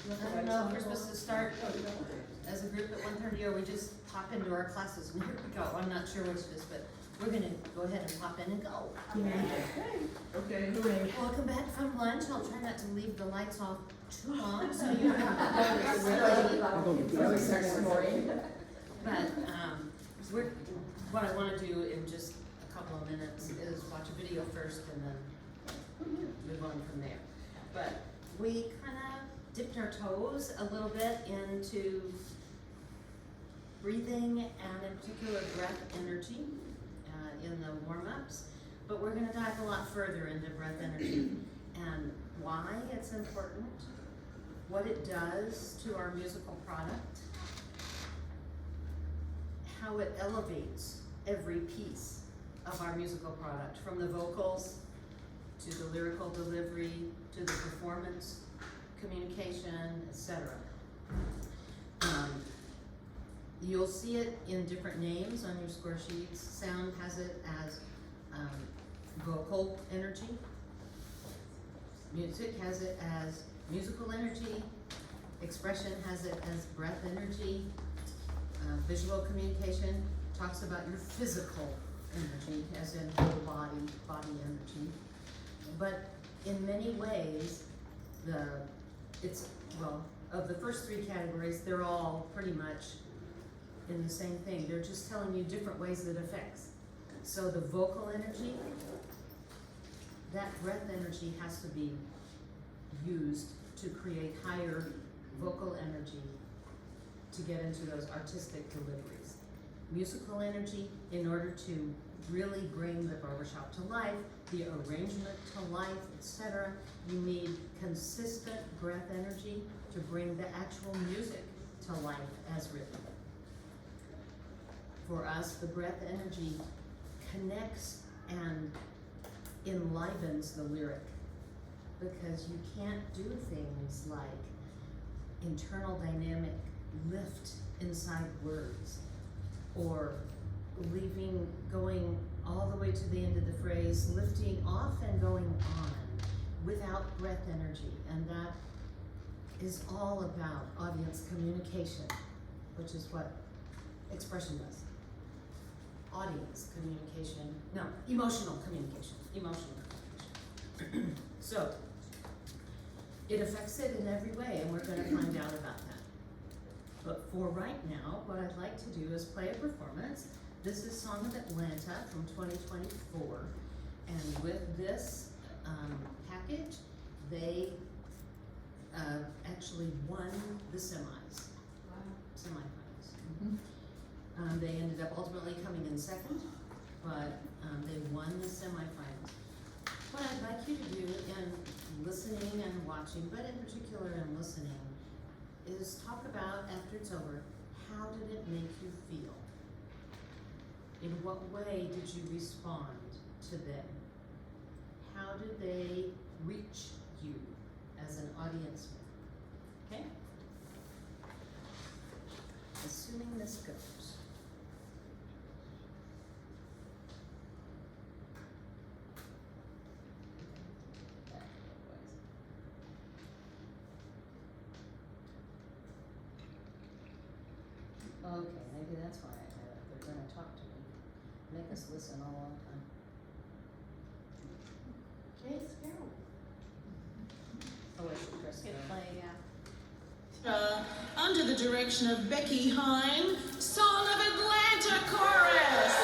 I don't know if we're supposed to start as a group at 1:30 or we just pop into our classes and here we go. I'm not sure which it is, but we're gonna go ahead and pop in and go. Okay, hooray. Welcome back from lunch. I'll try not to leave the lights off too long so you can But what I want to do in just a couple of minutes is watch a video first and then move on from there. But we kind of dipped our toes a little bit into breathing and in particular breath energy in the warm-ups. But we're going to dive a lot further into breath energy and why it's important, what it does to our musical product, how it elevates every piece of our musical product, from the vocals to the lyrical delivery to the performance, communication, etc. You'll see it in different names on your score sheets. Sound has it as vocal energy. Music has it as musical energy. Expression has it as breath energy. Visual communication talks about your physical energy, as in whole body energy. But in many ways, of the first three categories, they're all pretty much in the same thing. They're just telling you different ways that it affects. So the vocal energy, that breath energy has to be used to create higher vocal energy to get into those artistic deliveries. Musical energy, in order to really bring the barbershop to life, the arrangement to life, etc., you need consistent breath energy to bring the actual music to life as written. For us, the breath energy connects and enlivens the lyric, because you can't do things like internal dynamic lift inside words, or going all the way to the end of the phrase, lifting off and going on without breath energy. And that is all about audience communication, which is what expression does. Audience communication, no, emotional communication. So, it affects it in every way, and we're going to find out about that. But for right now, what I'd like to do is play a performance. This is Song of Atlanta from 2024, and with this package, they actually won the semifinals. They ended up ultimately coming in second, but they won the semifinals. What I'd like you to do in listening and watching, but in particular in listening, is talk about, after it's over, how did it make you feel? In what way did you respond to them? How did they reach you as an audience member? Okay? Assuming this goes. Okay, maybe that's why they're going to talk to me. Make us listen all the time. Okay, Carol. Oh, I should press go. Play, yeah. Under the direction of Becky Hine, Song of Atlanta Chorus.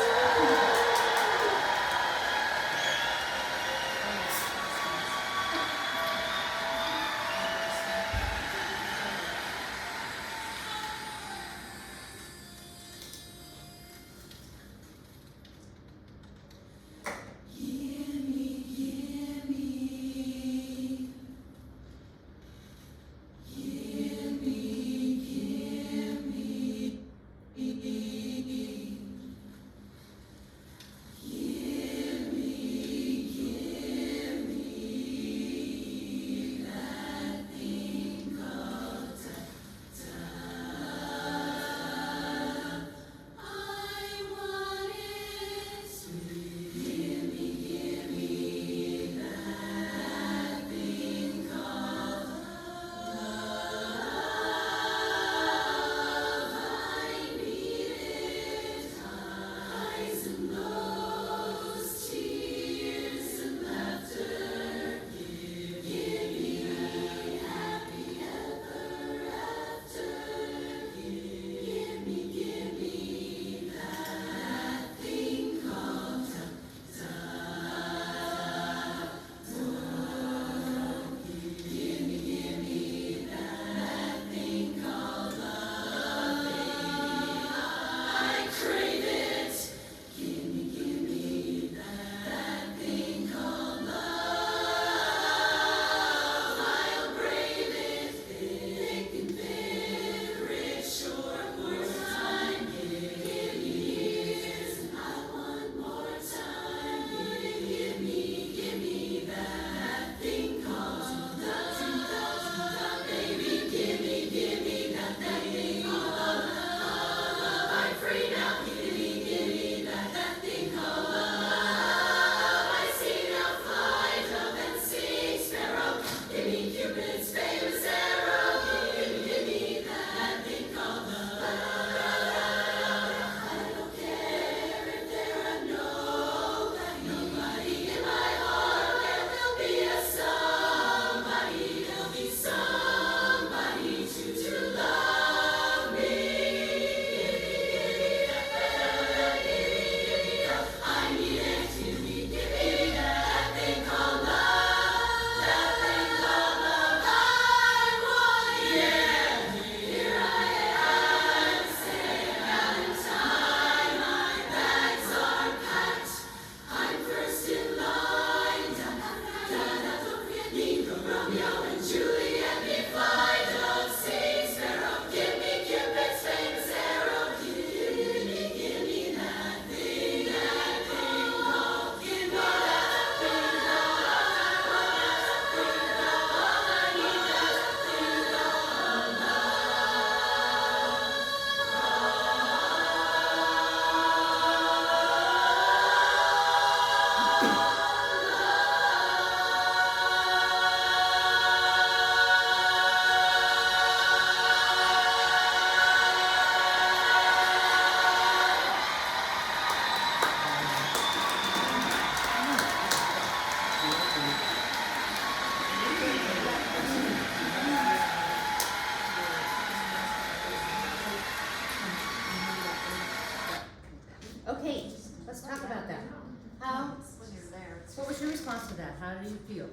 do you feel?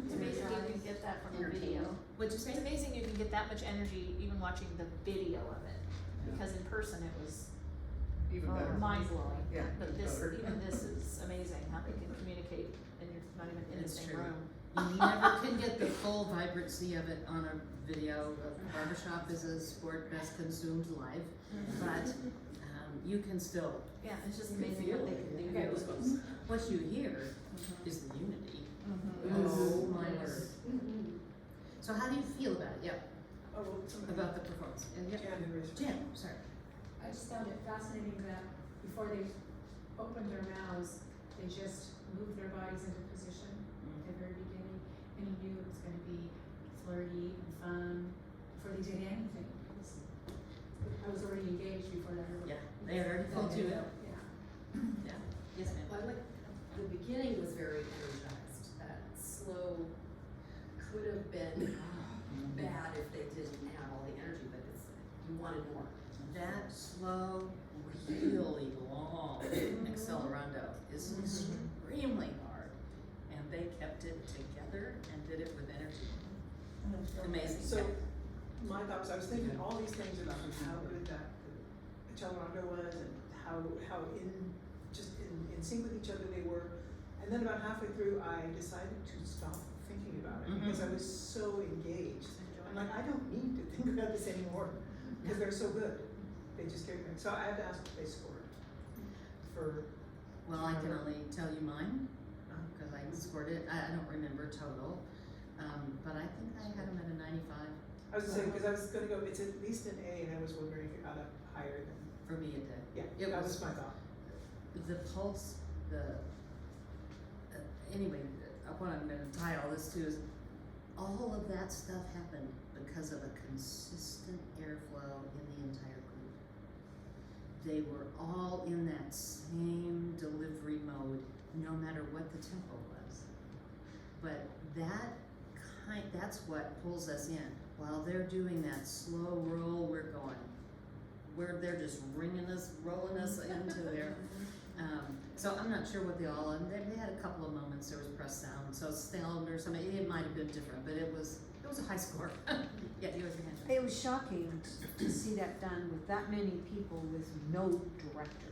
It's amazing you can get that from the video. What'd you It's say? amazing you can get that much energy even watching the video of it, because in person it was Even better. mind blowing. Yeah, But even this, better. even this is amazing how they can communicate and you're not even in the It's same true. room. You never can get the full vibrancy of it on a video. Barbershop is a sport best consumed live, but you can still, Yeah, it's just You can amazing feel what they it. can do. You get goosebumps. what you hear is the unity. Mhm. Oh my word. So how do you feel about it? Yeah, Oh, well, somebody, about the performance. Yeah. Jan had raised her Jen, sorry. I just found it fascinating that before they opened their mouths, they just moved their bodies into position at the very beginning, and you knew it was gonna be flirty and fun before they did anything. I was already engaged before that. Yeah, they had already filled you out. Yeah. Yeah, yes ma'am. I like, the beginning was very energized, that slow could have been bad if they didn't have all the energy, but it's, you wanted more. That slow, really long accelerando is extremely hard, and they kept it together and did it with energy. Amazing. So, my thought was, I was thinking all these things about how good that Accelerando was and how in sync with each other they were. And then about halfway through, I decided to stop thinking about it because I was so engaged. I'm like, I don't need to think about this anymore because they're so good. They just carry me. So I had to ask what they scored for. Well, I can only tell you mine, because I scored it, I don't remember total, but I think I had them at a 95. I was gonna say, because I was gonna go, it's at least an A, and I was wondering if it got up higher than, For me, it did. yeah, It that was- was my thought. The pulse, anyway, what I'm gonna tie all this to is, all of that stuff happened because of a consistent airflow in the entire group. They were all in that same delivery mode, no matter what the tempo was. But that's what pulls us in. While they're doing that slow roll, we're going, they're just rolling us into their, so I'm not sure what they had a couple of moments, there was press sound, so sound or something, it might have been different, but it was a high score. Yeah, you have your hand up. It was shocking to see that done with that many people with no director.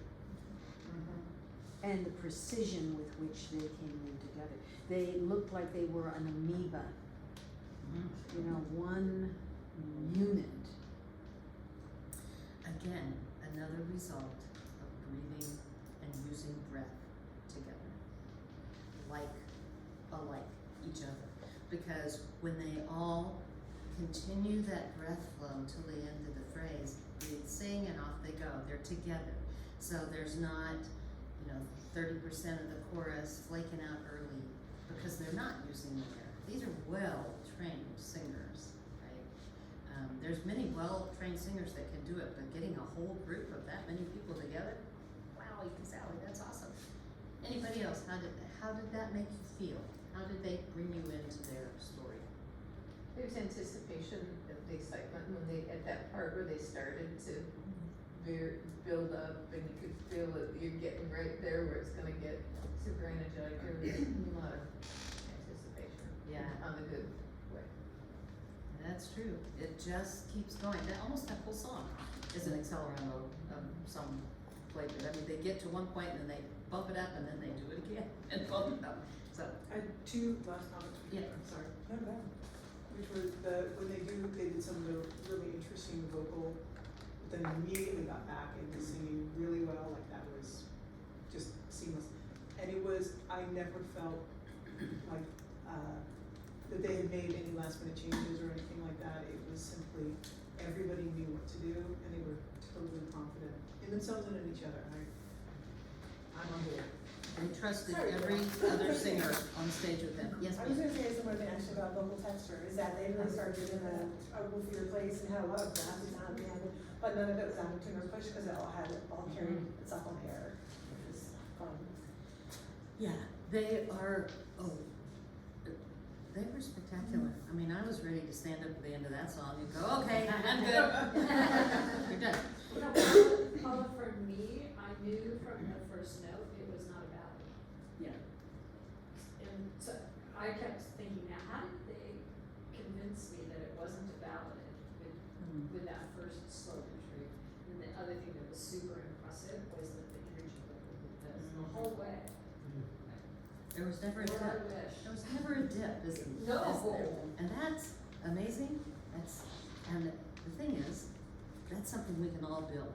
And the precision with which they came in together. They looked like they were an amoeba, you know, one unit. Again, another result of breathing and using breath together, alike each other. Because when they all continue that breath flow until the end of the phrase, they sing and off they go. They're together. So there's not, 30% of the chorus flaking out early because they're not using the air. These are well-trained singers, right? There's many well-trained singers that can do it, but getting a whole group of that many people together, wow, Sally, that's awesome. Anybody else, how did that make you feel? How did they bring you into their story? There's anticipation of the excitement when at that part where they started to build up and you could feel that you're getting right there where it's gonna get super energetic. There was a lot of anticipation. Yeah. On the good way. That's true. It just keeps going. Almost that whole song is an accelerando of some flavor. I mean, they get to one point and then they bump it up and then they do it again and bump it up. So, I had two last comments. Yeah. I'm sorry. No, no. Which was when they did some of the really interesting vocal, but then immediately got back into singing really well, like that was just seamless. And it was, I never felt like, that they had made any last minute changes or anything like that. It was simply, everybody knew what to do and they were totally confident in themselves and in each other. I'm on board. they trusted Sorry. every other singer on stage with them. Yes, I was ma'am. gonna say a similar thing actually about vocal texture, is that they really started in a goofier place and had a lot of grassy sound behind it, but none of it was out of tune or push, cause it all carried itself on air, which is fun. Yeah, they are, they were spectacular. I mean, I was ready to stand up at the end of that song and go, okay, I'm good. You're done. Paula, for me, I knew from the first note it was not a ballad. Yeah. And so I kept thinking, now, how did they convince me that it wasn't a ballad with that first slow entry? And the other thing that was super impressive was that the energy level with this the whole way. There was never a Lord, I dip. wish. There was never a dip, is No. there? And that's amazing. And the thing is, that's something we can all build.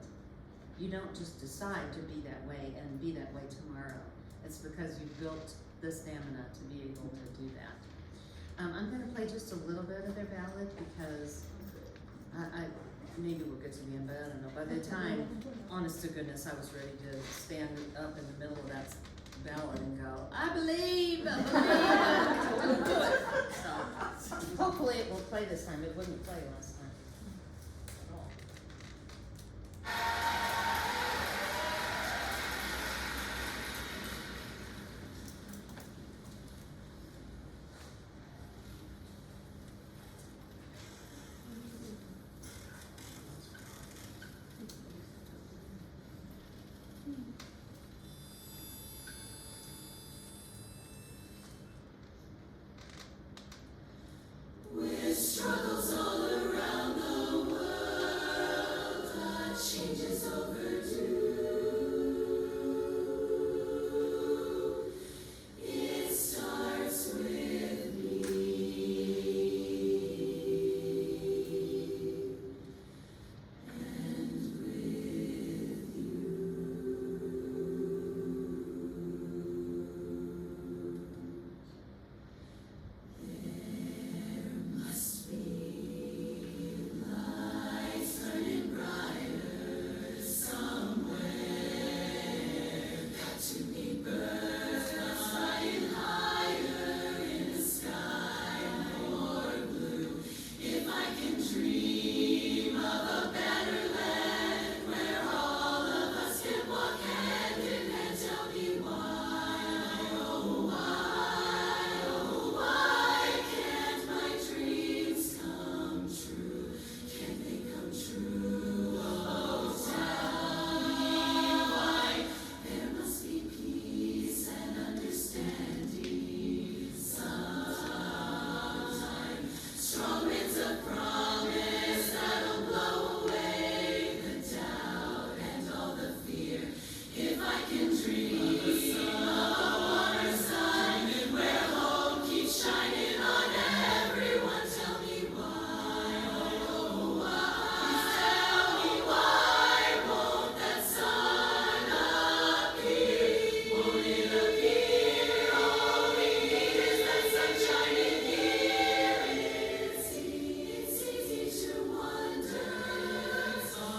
You don't just decide to be that way and be that way tomorrow. It's because you built the stamina to be able to do that. I'm gonna play just a little bit of their ballad because I maybe we'll get to the end, but I don't know. By the time, honest to goodness, I was ready to stand up in the middle of that ballad and go, I believe, I believe. Do it. So hopefully it will play this time. It wouldn't play last time. At all. With struggles all around the world, change is overdue. It starts with me. And with must be lights burning brighter somewhere. Got to be birds flying higher in the sky more blue. If I can dream of a better land where all of us can walk hand in hand, tell me why, oh why can't my dreams come true? Can they come true? Oh, tell me why. There must be peace and understanding sometime. Strong winds of promise that'll blow away the doubt and all the fear. If I can dream of a warmer sun where hope keeps shining on everyone, tell me why, oh why, tell me why won't that sun appear? Won't it appear? All we need is that sunshine in here. It's easy to wonder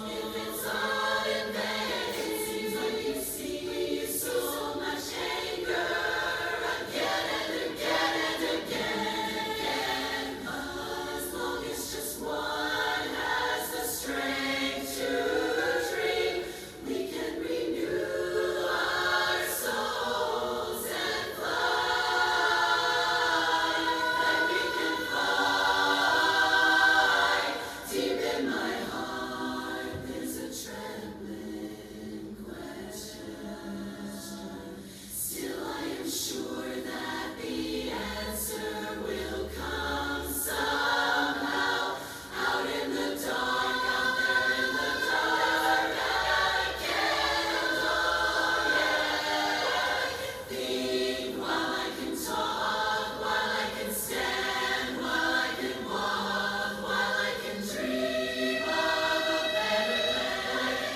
if it's all in vain. It seems like you see so much anger again and again and again and again. But as long as just one has the strength to dream, we can renew our souls and fly. And we can fly. Deep in my heart, there's a trembling question. Still, I am sure that the answer will come somehow. Out in the dark, out there in the dark, I candle, yeah. Think while I can talk, while I can stand, while I can walk, while I can dream of a better land.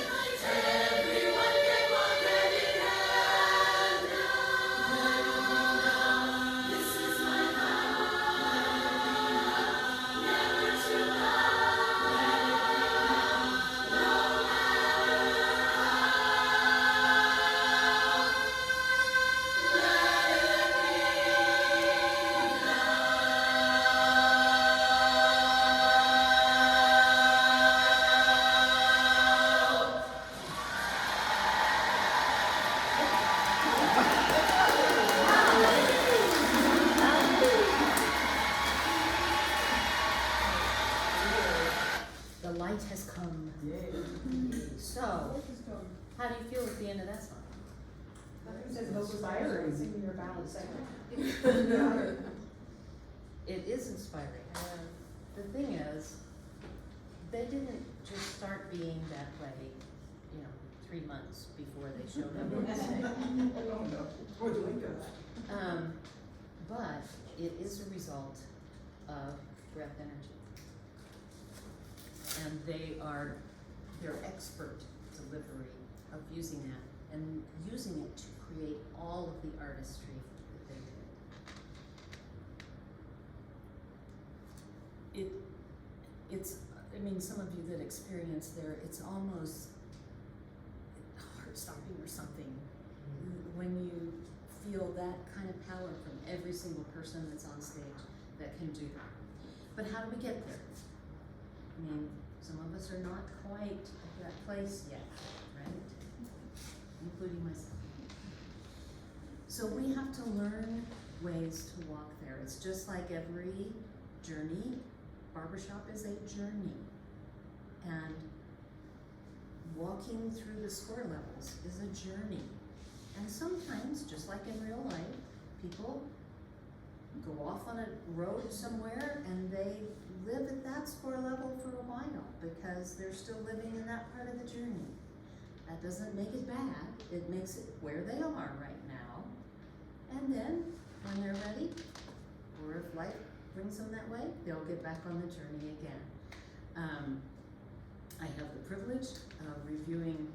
Everyone can walk hand in hand now. This is my vow, never to bow, no matter how. Let it be now. The light has come. So, how do you feel at the end of that song? It says vocal fire singing your ballad segment. It is inspiring. The thing is, they didn't just start being that way, 3 months before they showed up on stage. Oh, no. Or the window. But it is a result of breath energy. And they're expert delivery of using that and using it to create all of the artistry that they did. It's, some of you that experience there, it's almost heart-stopping or something when you feel that kind of power from every single person that's on stage that can do that. But how do we get there? Some of us are not quite at that place yet, right? Including myself. So we have to learn ways to walk there. It's just like every journey. Barbershop is a journey. And walking through the score levels is a journey. And sometimes, just like in real life, people go off on a road somewhere and they live at that score level for a while because they're still living in that part of the journey. That doesn't make it bad, it makes it where they are right now. And then, when they're ready, or if life brings them that way, they'll get back on the journey again. I have the privilege of reviewing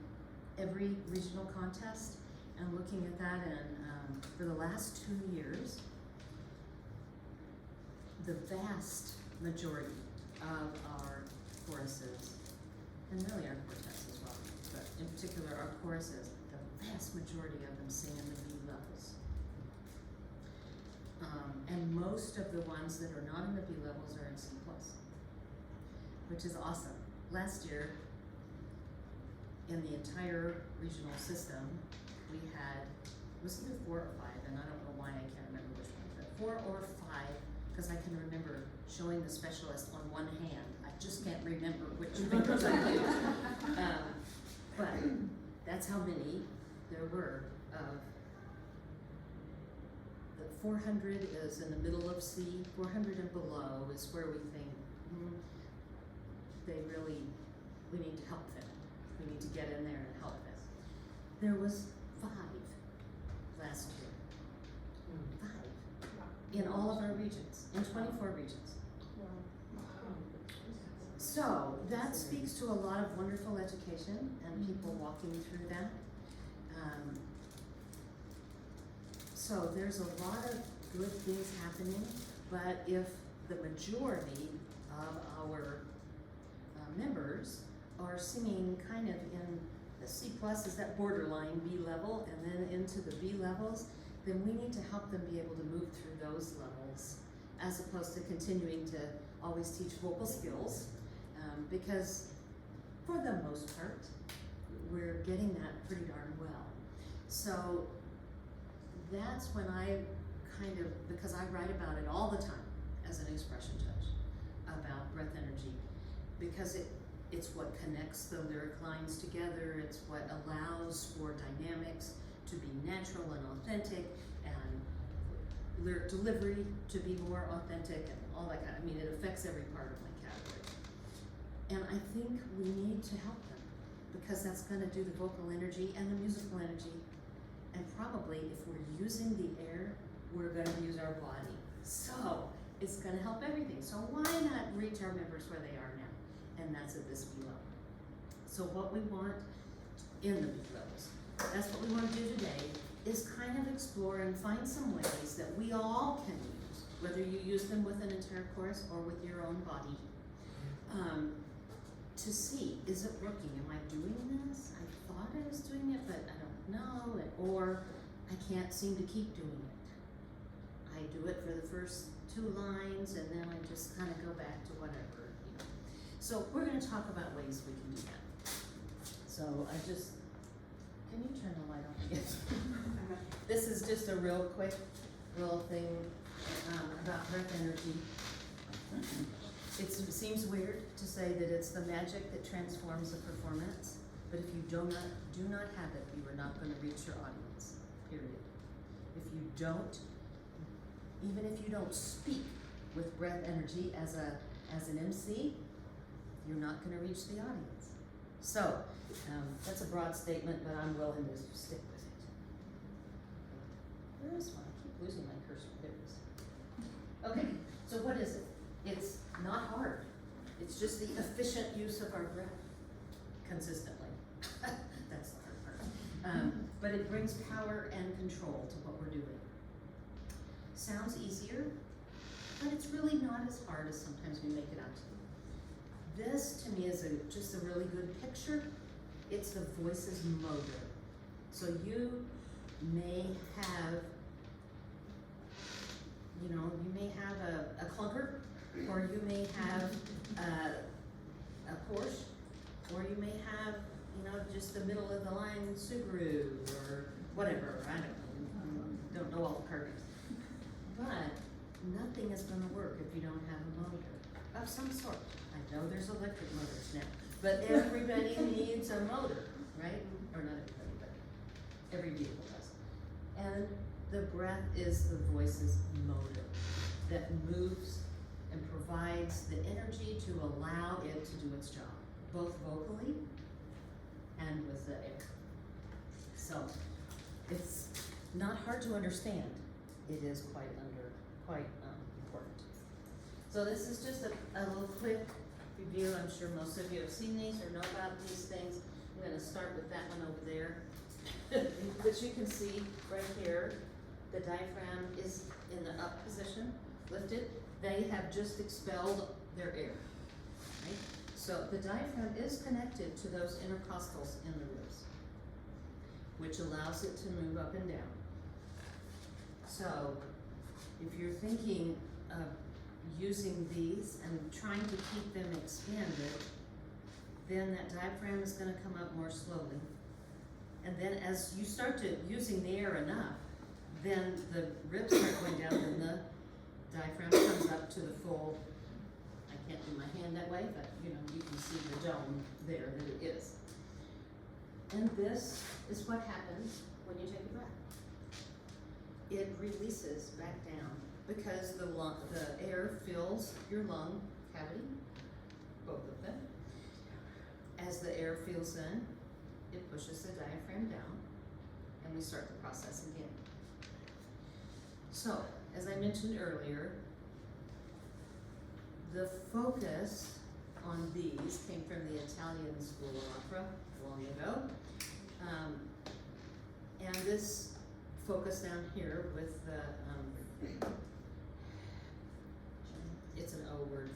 every regional contest and looking at that, and for the last 2 years, the vast majority of our choruses, and really our quartets as well, but in particular our choruses, the vast majority of them sing in the B levels. And most of the ones that are not in the B levels are in C+, which is awesome. Last year, in the entire regional system, we had, it was either 4 or 5, and I don't know why, I can't remember which one, but 4 or 5, because I can remember showing the specialist on one hand. I just can't remember which fingers I used. But that's how many there were of. The 400 is in the middle of C, 400 and below is where we think, we need to help them. We need to get in there and help them. There was 5 last year. 5 in all of our regions, in 24 regions. So that speaks to a lot of wonderful education and people walking through that. So there's a lot of good things happening, but if the majority of our members are singing kind of in the C+, is that borderline B level, and then into the B levels, then we need to help them be able to move through those levels, as opposed to continuing to always teach vocal skills, because for the most part, we're getting that pretty darn well. So that's when I because I write about it all the time as an expression judge, about breath energy, because it's what connects the lyric lines together, it's what allows for dynamics to be natural and authentic, and lyric delivery to be more authentic, and all that kind of, it affects every part of my category. And I think we need to help them, because that's gonna do the vocal energy and the musical energy, and probably if we're using the air, we're gonna use our body. So, it's gonna help everything. So why not reach our members where they are now? And that's at this B level. So what we want in the B levels, that's what we want to do today, is kind of explore and find some ways that we all can use, whether you use them with an entire chorus or with your own body, to see, is it working? Am I doing this? I thought I was doing it, but I don't know, or I can't seem to keep doing it. I do it for the first 2 lines, and then I just kind of go back to whatever. So we're going to talk about ways we can do that. So can you turn the light on again? This is just a real quick little thing about breath energy. It seems weird to say that it's the magic that transforms a performance, but if you do not have it, you are not going to reach your audience, period. If you don't, even if you don't speak, with breath energy as an MC, you're not gonna reach the audience. So, that's a broad statement, but I'm willing to stick with it. Where is one? I keep losing my cursor. There it is. Okay, so what is it? It's not hard. It's just the efficient use of our breath consistently. That's the hard part. But it brings power and control to what we're doing. Sounds easier, but it's really not as hard as sometimes we make it out to be. This, to me, is just a really good picture. It's the voice's motor. So you may have, a clunker, or you may have a Porsche, or you may have, just the middle of the line Subaru, or whatever, I don't know all the car names. But nothing is gonna work if you don't have a motor of some sort. I know there's electric motors now, but everybody needs a motor, right? Or not everybody, but every vehicle does. And the breath is the voice's motor that moves and provides the energy to allow it to do its job, both vocally and with the air. So it's not hard to understand. It is quite important. So this is just a little quick review. I'm sure most of you have seen these or know about these things. I'm gonna start with that one over there. But you can see right here, the diaphragm is in the up position, lifted. They have just expelled their air, right? So the diaphragm is connected to those intercostals in the ribs, which allows it to move up and down. So if you're thinking of using these and trying to keep them expanded, then that diaphragm is gonna come up more slowly. And then as you start to using the air enough, then the ribs start going down and the diaphragm comes up to the full, I can't do my hand that way, but you can see the dome there that it is. And this is what happens when you take a breath. It releases back down because the air fills your lung cavity, both of them. As the air fills in, it pushes the diaphragm down, and we start the process again. So, as I mentioned earlier, the focus on these came from the Italian School of Opera long ago. And this focus down here with the, it's an O word.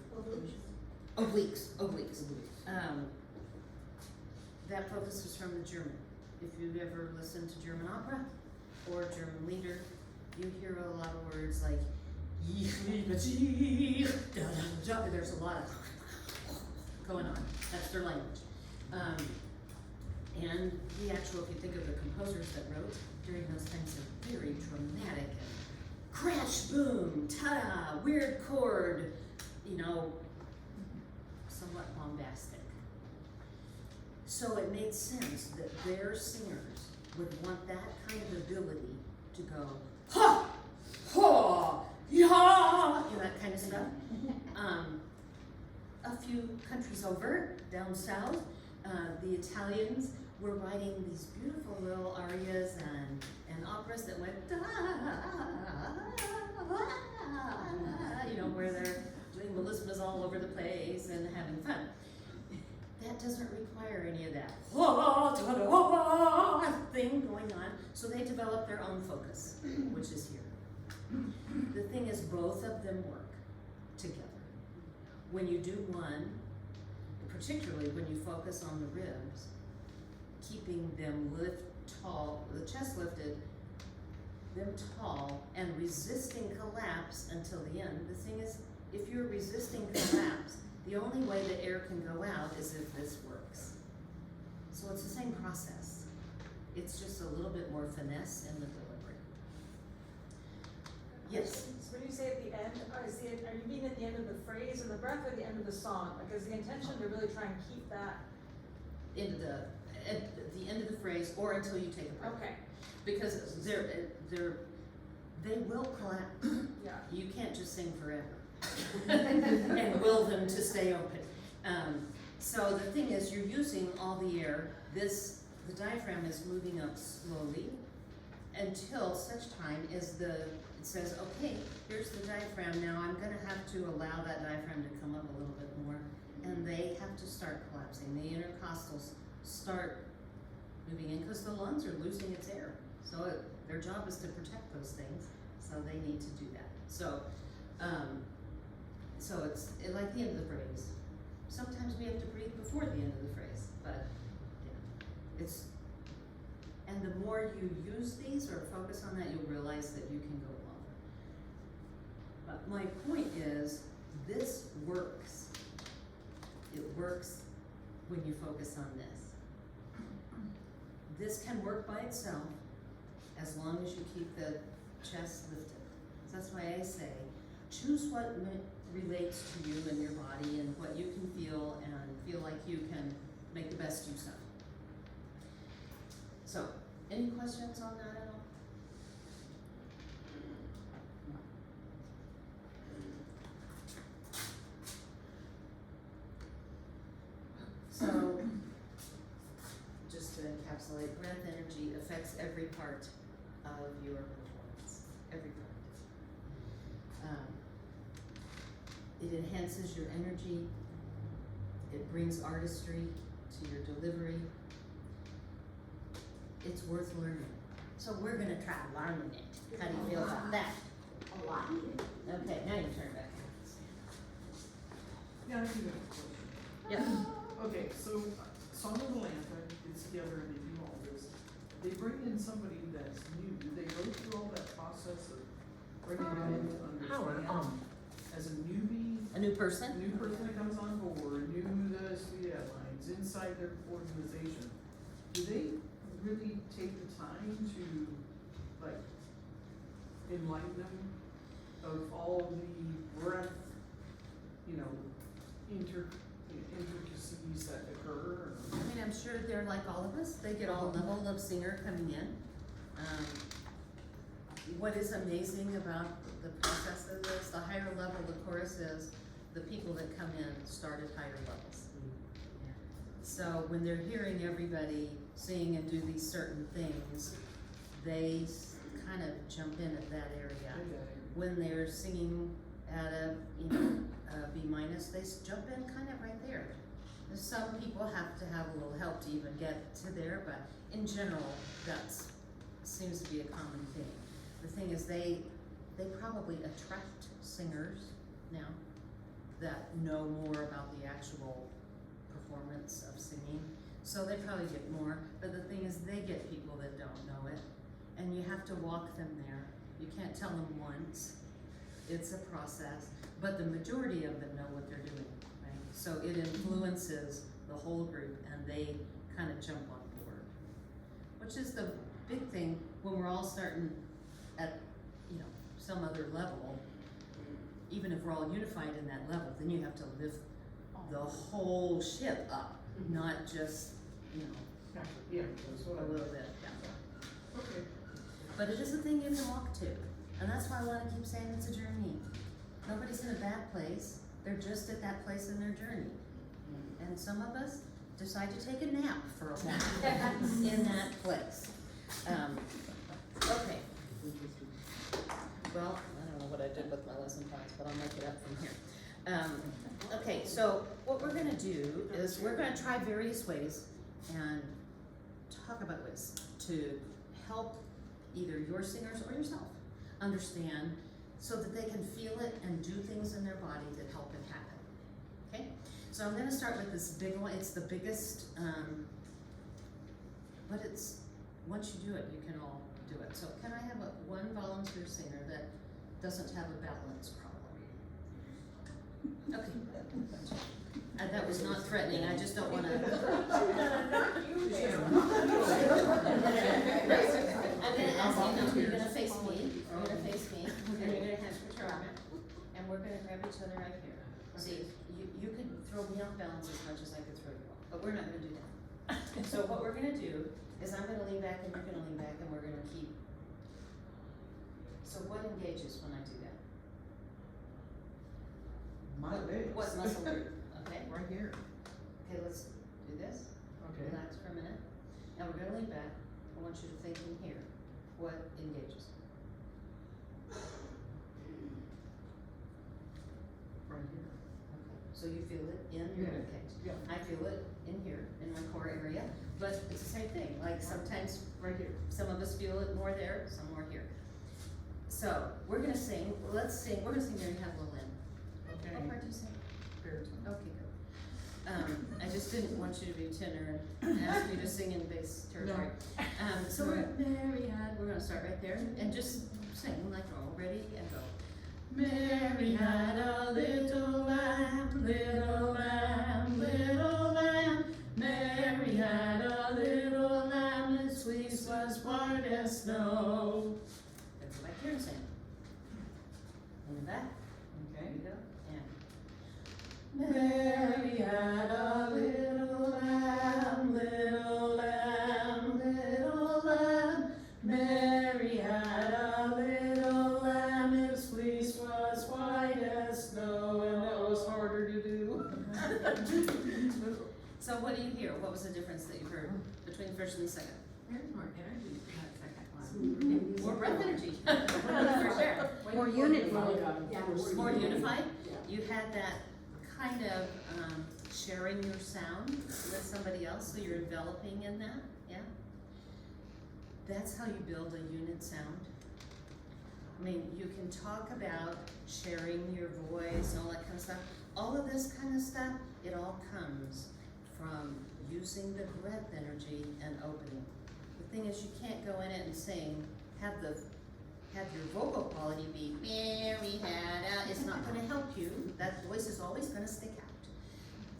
Obliques. That focus is from the German. If you've ever listened to German opera or German lieder, you hear a lot of words like there's a lot of going on. That's their language. And the actual, if you think of the composers that wrote during those times, are very dramatic and crash, boom, ta-da, weird chord, somewhat bombastic. So it made sense that their singers would want that kind of ability to go, ha, ha, ya, that kind of stuff. A few countries over, down south, the Italians were writing these beautiful little arias and operas that went, where they're doing melismas all over the place and having fun. That doesn't require any of that thing going on, so they develop their own focus, which is here. The thing is, both of them work together. When you do one, particularly when you focus on the ribs, keeping them tall, the chest lifted, them tall, and resisting collapse until the end. The thing is, if you're resisting collapse, the only way the air can go out is if this works. So it's the same process. It's just a little bit more finesse in the delivery. Yes? So when you say at the end, are you mean at the end of the phrase and the breath or the end of the song? Because the intention to really try and keep that. At the end of the phrase or until you take a breath. Okay. Because they will collapse. Yeah. You can't just sing forever. and will them to stay open. So the thing is, you're using all the air. The diaphragm is moving up slowly until such time as it says, okay, here's the diaphragm. Now I'm gonna have to allow that diaphragm to come up a little bit more, and they have to start collapsing. The intercostals start moving in because the lungs are losing its air. So their job is to protect those things, so they need to do that. So it's like the end of the phrase. Sometimes we have to breathe before the end of the phrase, but yeah, and the more you use these or focus on that, you'll realize that you can go longer. But my point is, this works. It works when you focus on this. This can work by itself as long as you keep the chest lifted. So that's why I say, choose what relates to you and your body and what you can feel and feel like you can make the best use of. So, any questions on that at all? So, just to encapsulate, breath energy affects every part of your performance, every part. It enhances your energy, it brings artistry to your delivery. It's worth learning. So we're gonna try learning it. How do you feel about that? A lot. Okay, now you turn back. Yeah, I do have a question. Yeah. Okay, so Song of the Lantern gets together and they do all this. They bring in somebody that's new. Do they go through all that process of bringing them in to understand? As a newbie, A new person? new person that comes on board, new to the Sweet Headlines, inside their organization, do they really take the time to, like, enlighten them of all the breath, intricacies that occur? I mean, I'm sure they're like all of us. They get all level of singer coming in. What is amazing about the process of this, the higher level the chorus is, the people that come in start at higher levels. So when they're hearing everybody sing and do these certain things, they kind of jump in at that area. When they're singing at a B minus, they jump in kind of right there. Some people have to have a little help to even get to there, but in general, that seems to be a common thing. The thing is, they probably attract singers now that know more about the actual performance of singing, so they probably get more. But the thing is, they get people that don't know it, and you have to walk them there. You can't tell them once. It's a process, but the majority of them know what they're doing, right? So it influences the whole group, and they kind of jump on board, which is the big thing when we're all starting at some other level. Even if we're all unified in that level, then you have to lift the whole ship up, not just Yeah, that's what a little bit. Okay. But it is a thing you can walk to, and that's why I want to keep saying it's a journey. Nobody's in a bad place, they're just at that place in their journey. And some of us decide to take a nap for a while in that place. Okay. Well, I don't know what I did with my lesson plans, but I'll make it up from here. Okay, so what we're gonna do is we're gonna try various ways and talk about ways to help either your singers or yourself understand so that they can feel it and do things in their body that help it happen. Okay? So I'm gonna start with this big one. It's the biggest, but it's, once you do it, you can all do it. So can I have one volunteer singer that doesn't have a balance problem? Okay. That was not threatening, I just don't wanna. I'm gonna ask you, you're gonna face me, and you're gonna have your arm, and we're gonna grab each other right here. See, you could throw me off balance as much as I could throw you off, but we're not gonna do that. So what we're gonna do is I'm gonna lean back and you're gonna lean back and we're gonna keep. So what engages when I do that? My legs. What muscle group? Okay, Right here. okay, let's do this. Okay. Relax for a minute. Now we're gonna lean back. I want you to think in here. What engages? Right here. Okay, so you feel it in your Yeah. ribcage. Yeah. I feel it in here, in my core area, but it's the same thing. Like sometimes Right here. some of us feel it more there, some more here. So we're gonna sing. Let's sing. We're gonna sing Mary Had a Little Lamb. Okay. What part do you sing? Baritone. Okay, good. I just didn't want you to be tenor and ask you to sing in bass territory. So we're at Mary Had, we're gonna start right there and just sing like normal. Ready and go. Mary had a little lamb, little lamb, little lamb. Mary had a little lamb, its fleece was white as snow. Let's go back here and sing. In the back. Okay. Here we go. And Mary had a little lamb, little lamb, little lamb. Mary had a little lamb, its fleece was white as snow. And that was harder to do. So what do you hear? What was the difference that you heard between the first and the second? There's more energy in that second one. More breath energy, for sure. More unity. More unified. You had that kind of sharing your sound with somebody else, so you're enveloping in that, yeah? That's how you build a unit sound. I mean, you can talk about sharing your voice and all that kind of stuff. All of this kind of stuff, it all comes from using the breath energy and opening. The thing is, you can't go in it and sing, have your vocal quality be Mary had a, it's not gonna help you. That voice is always gonna stick out.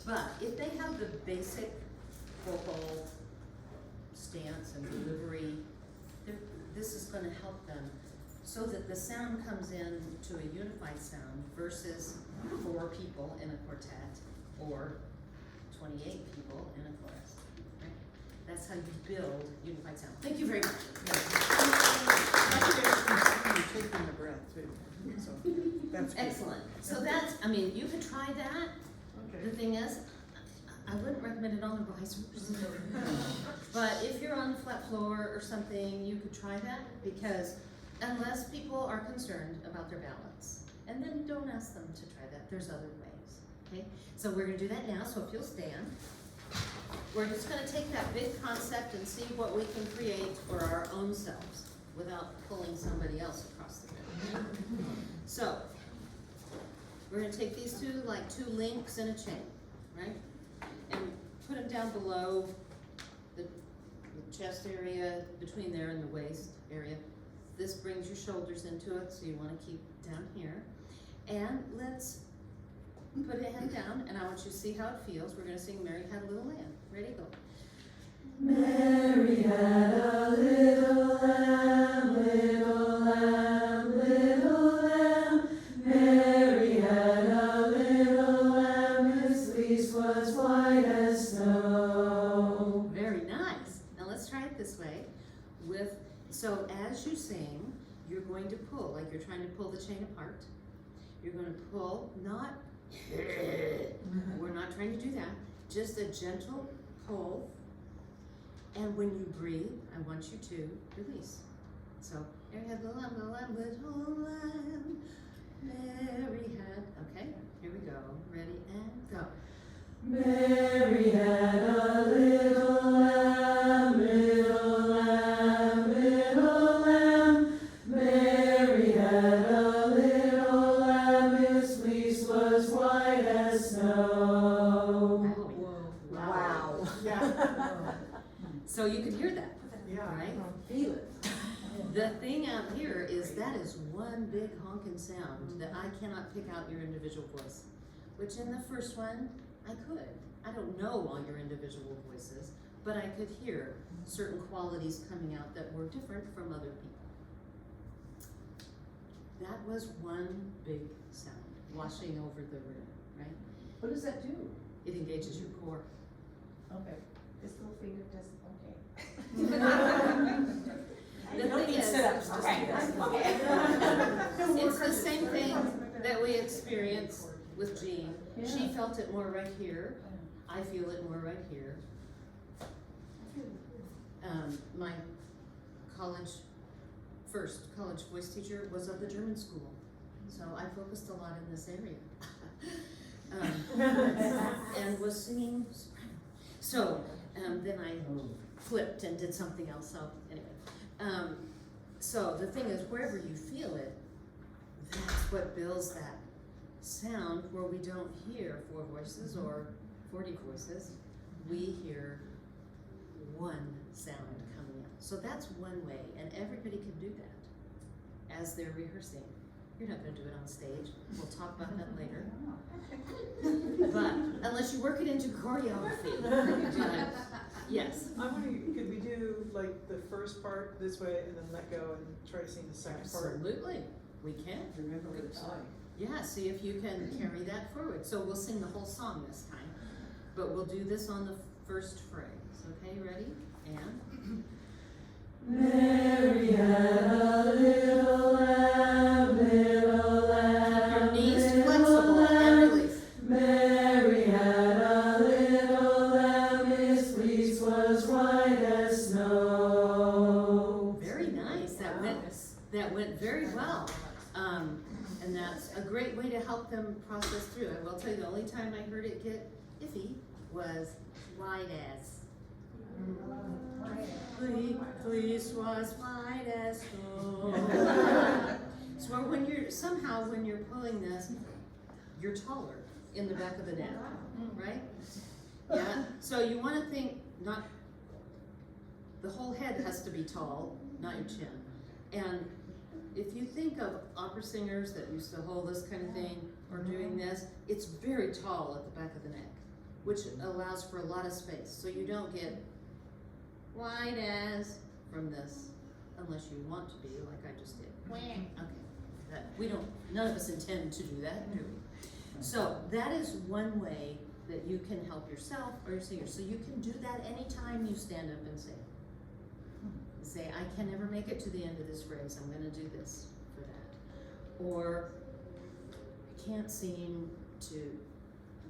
But if they have the basic vocal stance and delivery, this is gonna help them so that the sound comes in to a unified sound versus 4 people in a quartet or 28 people in a chorus, right? That's how you build unified sound. Thank you very much. You're taking the breath too, so that's good. Excellent. So that's, I mean, you could try that. The Okay. thing is, I wouldn't recommend it on the risers. But if you're on the flat floor or something, you could try that, because unless people are concerned about their balance, and then don't ask them to try that, there's other ways, okay? So we're gonna do that now, so if you'll stand. We're just gonna take that big concept and see what we can create for our own selves without pulling somebody else across the room. So, we're gonna take these two, like 2 links in a chain, right? And put them down below the chest area, between there and the waist area. This brings your shoulders into it, so you wanna keep down here. And let's put a hand down, and I want you to see how it feels. We're gonna sing Mary Had a Little Lamb. Ready, go. Mary had a little lamb, little lamb, little lamb. Mary had a little lamb, its fleece was white as snow. Very nice. Now let's try it this way. So as you sing, you're going to pull, like you're trying to pull the chain apart. You're gonna pull, not, we're not trying to do that, just a gentle pull. And when you breathe, I want you to release. So, Mary had a little lamb, little lamb, little lamb. Mary had, okay, here we go. Ready and go. Mary had a little lamb, little lamb, little lamb. Mary had a little lamb, its fleece was white as snow. Whoa. Wow. Yeah. So you could hear that, Yeah. right? Feel it. The thing out here is that is one big honking sound that I cannot pick out your individual voice. Which in the first one, I could. I don't know all your individual voices, but I could hear certain qualities coming out that were different from other people. That was one big sound washing over the room, right? What does that do? It engages your core. Okay, this little finger does, okay. The thing is, it's the same thing that we experience with Jean. She felt it more right here. I feel it more right here. My first college voice teacher was of the German school, so I focused a lot in this area. And was singing soprano. So, then I flipped and did something else, so anyway. So the thing is, wherever you feel it, that's what builds that sound where we don't hear 4 voices or 40 voices. We hear one sound coming in. So that's one way, and everybody can do that as they're rehearsing. You're not gonna do it on stage. We'll talk about that later. But unless you work it into choreography. But, yes. I'm wondering, could we do like the first part this way and then let go and try to sing the second part? Absolutely, we can. Remember what it's like. Yeah, see if you can carry that forward. So we'll sing the whole song this time, but we'll do this on the first phrase. Okay, ready? And Mary had a little lamb, little lamb. your knees flexible and release. Mary had a little lamb, his fleece was white as snow. Very nice. That went very well. And that's a great way to help them process through. I will tell you, the only time I heard it get iffy was white as. Fleece was white as snow. So when you're pulling this, you're taller in the back of the neck, right? Yeah. So you want to think the whole head has to be tall, not your chin. And if you think of opera singers that used to hold this kind of thing or doing this, it's very tall at the back of the neck, which allows for a lot of space. So you don't get wide as from this, unless you want to be like I just did. Okay, none of us intend to do that, do we? So that is one way that you can help yourself or your singer. So you can do that anytime you stand up and sing. Say, I can never make it to the end of this phrase, I'm gonna do this for that. Or, I can't seem to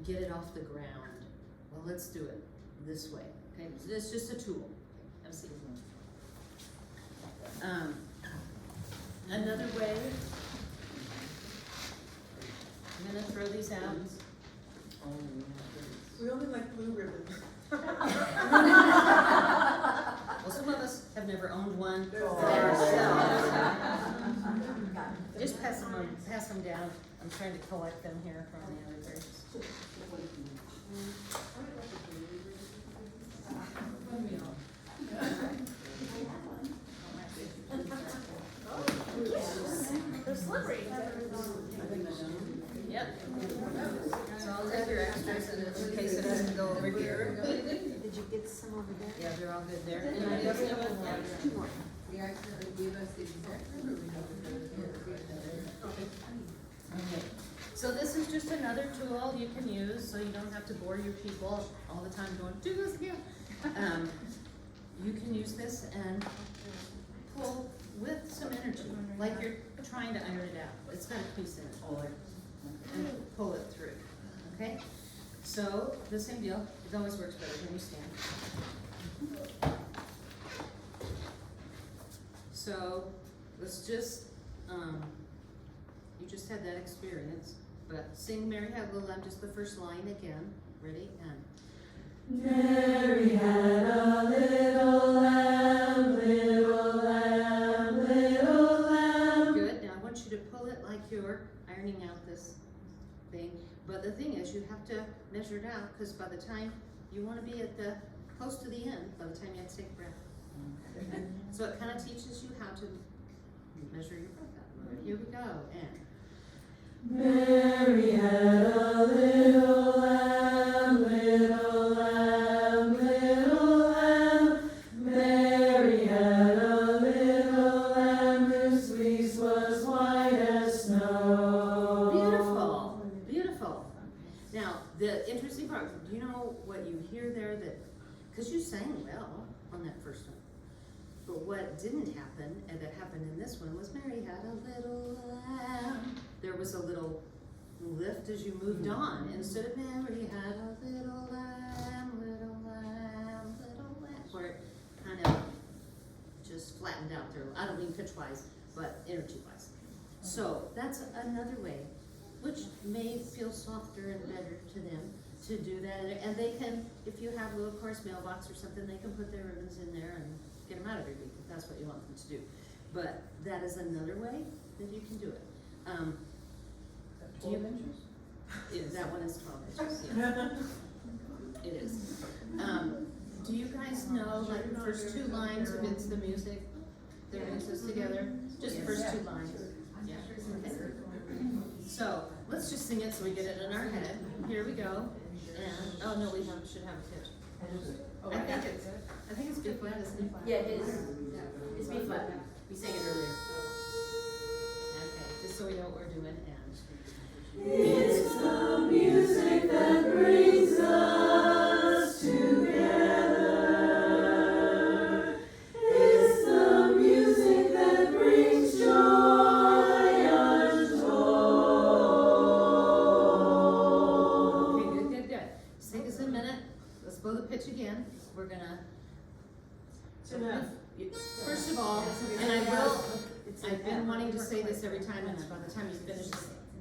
get it off the ground. Well, let's do it this way, okay? So it's just a tool. Have a seat. Another way, I'm gonna throw these out. We only like blue ribbons. Well, some of us have never owned one Oh. themselves. Just pass them down. I'm trying to collect them here from the other groups. They're slippery. Yep. So I'll take your extras in case it doesn't go over here. Did you get some over there? Yeah, they're all good there. And I just have Two more. They actually gave us the exact number we Okay, so this is just another tool you can use, so you don't have to bore your people all the time going, do this again. You can use this and pull with some energy, like you're trying to iron it out. It's got a piece in it. And pull it through, okay? So, the same deal, it always works better when you stand. So, let's just, you just had that experience, but sing Mary Had a Little Lamb, just the first line again. Ready? And. Mary had a little lamb, little lamb, little lamb. Good. Now I want you to pull it like you're ironing out this thing. But the thing is, you have to measure it out, because by the time you want to be at the close to the end, by the time you have to take a breath. And so it kind of teaches you how to measure your breath out. All right, here we go. And. Mary had a little lamb, little lamb, little lamb. Mary had a little lamb whose fleece was white as snow. Beautiful, beautiful. Now, the interesting part, do you know what you hear there because you sang well on that first one. But what didn't happen, and that happened in this one, was Mary had a little lamb. There was a little lift as you moved on. Instead of Mary had a little lamb, little lamb, little lamb, where it kind of just flattened out there. I don't mean pitch-wise, but energy-wise. So that's another way, which may feel softer and better to them to do that. And they can, if you have a little course mailbox or something, they can put their ribbons in there and get them out every week if that's what you want them to do. But that is another way that you can do it. Do you, that one is 12 inches, yeah. It is. Do you guys know, like, the first two lines of It's the Music that brings us together? Just the first two lines. Yeah, okay. So, let's just sing it so we get it in our head. Here we go. And, oh no, should have a pitch. I think it's B flat, isn't it? Yeah, it is. It's B flat. We sang it earlier. Okay, just so we know what we're doing, and. It's the music that brings us together. It's the music that brings joy untold. Okay, good. Just take us a minute. Let's blow the pitch again. We're gonna. It's enough. First of all, and I've been wanting to say this every time, and by the time you finish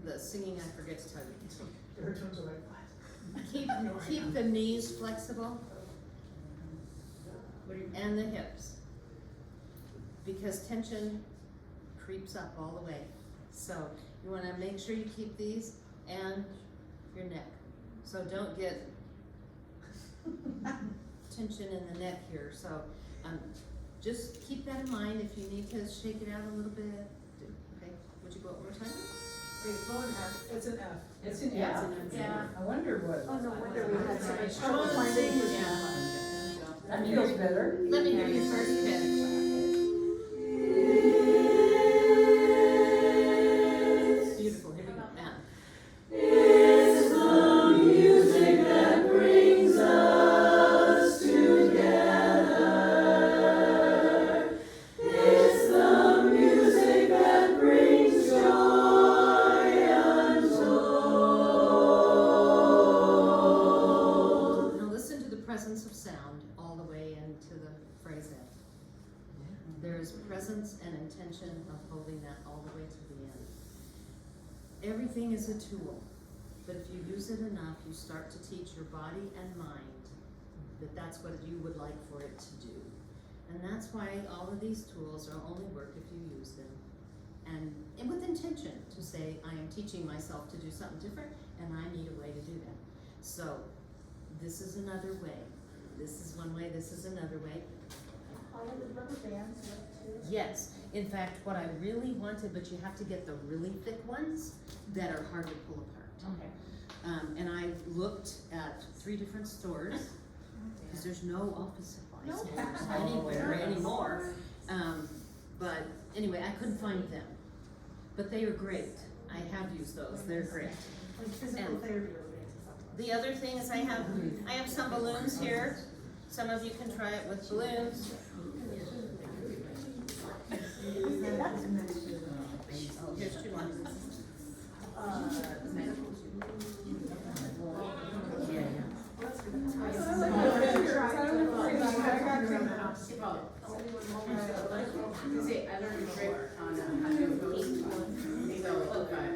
the singing, I forget to tell you. Her tones are like, what? Keep the knees flexible and the hips, because tension creeps up all the way. So you want to make sure you keep these and your neck. So don't get tension in the neck here. So just keep that in mind. If you need to shake it out a little bit, okay? Would you go one more time? Wait, low and F, it's an F. It's an Yeah, F. it's an F. Yeah. I wonder what. Oh, no wonder we had so much trouble trouble finding. finding. That feels better. Let me hear your first pitch. Beautiful. Here we go. Now. It's the music that brings us together. It's the music that brings joy untold. Now listen to the presence of sound all the way into the phrase end. There is presence and intention of holding that all the way to the end. Everything is a tool, but if you use it enough, you start to teach your body and mind that that's what you would like for it to do. And that's why all of these tools are only work if you use them. And with intention to say, I am teaching myself to do something different, and I need a way to do that. So this is another way. This is one way, this is another way. All of the rubber bands work too. Yes, in fact, what I really wanted, but you have to get the really thick ones that are hard to pull apart. Okay. And I looked at 3 different stores, because there's no office supplies stores anywhere anymore. But anyway, I couldn't find them, but they are great. I have used those, they're great. Like physical And therapy or something. the other thing is I have some balloons here. Some of you can try it with balloons. Oh, here's 2 more. See, I learned a trick on how to do paint. So,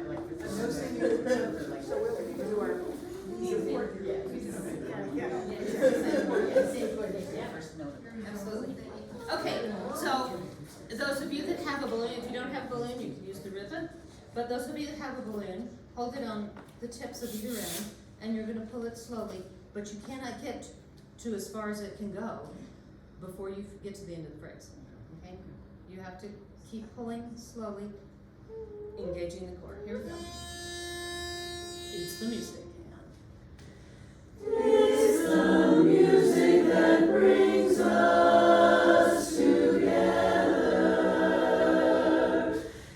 like with the Absolutely. Okay, so those of you that have a balloon, if you don't have a balloon, you can use the ribbon. But those of you that have a balloon, hold it on the tips of either end, and you're gonna pull it slowly, but you cannot get to as far as it can go before you get to the end of the phrase, okay? You have to keep pulling slowly, engaging the chord. Here we go. It's the music. It's the music that brings us together.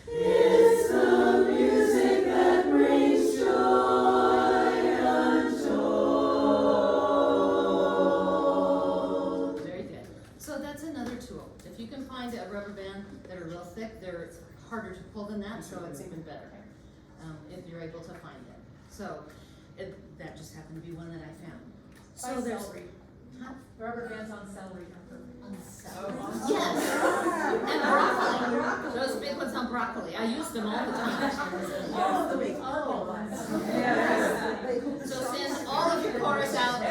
It's the music that brings joy untold. Very good. So that's another tool. If you can find a rubber band that are real thick, they're harder to pull than that, so it's even better if you're able to find it. So, that just happened to be one that I found. Buy So there's. celery. Huh? Rubber bands on celery are perfect. Yes, and broccoli, those big ones on broccoli, I use them all the time. Oh, the big oval ones. So send all of your chorus out to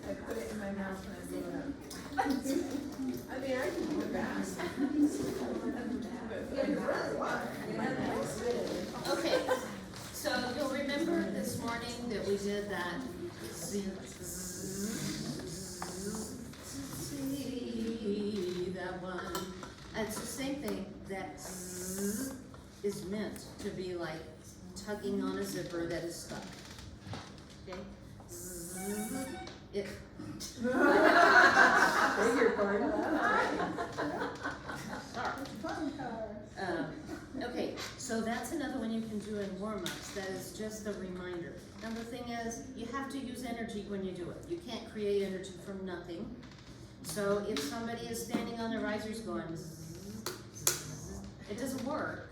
I put it in my mouth and I blew it up. I mean, I can do it fast. Okay, so you'll remember this morning that we did that that one. And it's the same thing, that is meant to be like tugging on a zipper that is stuck. Okay? It. Beg your pardon? Okay, so that's another one you can do in warm-ups, that is just a reminder. Now the thing is, you have to use energy when you do it. You can't create energy from nothing. So if somebody is standing on the risers going zzz, zzz, it doesn't work.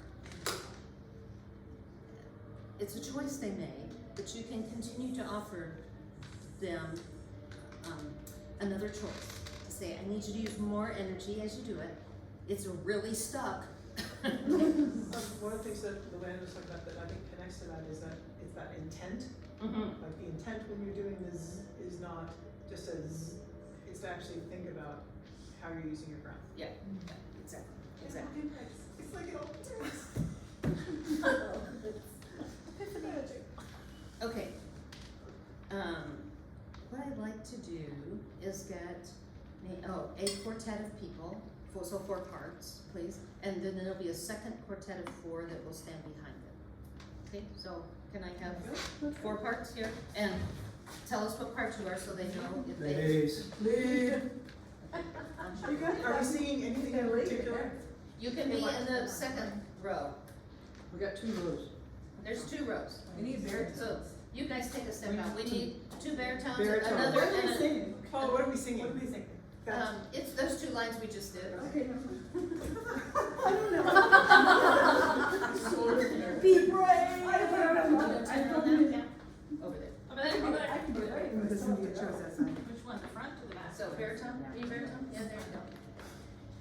It's a choice they made, but you can continue to offer them another choice. To say, I need you to use more energy as you do it. It's really stuck. One of the things that Luann was talking about that I think connects to that is that it's that intent. Like the intent when you're doing this is not just a zzz, it's to actually think about how you're using your breath. Yeah, exactly, exactly. It's like it all Okay, what I'd like to do is get a quartet of people, so 4 parts, please, and then there'll be a second quartet of 4 that will stand behind it. Okay, so can I have 4 parts here? And tell us what part you are so they know if they. Ladies. Lead. Are you guys, are we seeing anything in particular? You can be in the second row. We got 2 rows. There's 2 rows. We need baritones. So you guys take a step out. We need 2 baritones, Baritone. another, What are we and singing? Oh, what are we singing? What are we singing? it's those 2 lines we just did. Okay, no. I don't know. Be brave. I don't know that. Yeah. Over there. Over there, over there. I can do it. Which one, the front or the back? So baritone, be baritone? Yeah, there we go.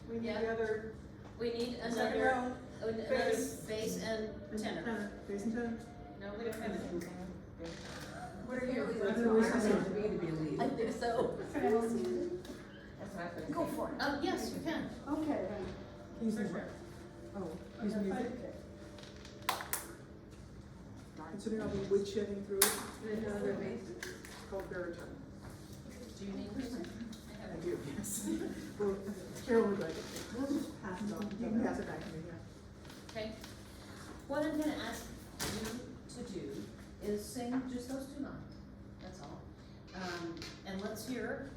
We need Yeah. the other. We need Second another, row. another bass and tenor. Bass and tenor. No, we don't have anything. What are your leaders? That's what we're I saying. to be a lead. I think so. That's what I put in. Go for it. Oh, yes, you can. Okay. Use For the sure. Oh, use the music. Considering I'll be woodshedding through it. Then another bass. It's called baritone. Do you need this? I do, yes. Well, Carol would like it. We'll just pass it on. You can pass it back to me, yeah. Okay. What I'm gonna ask you to do is sing just those 2 lines. That's all. And let's hear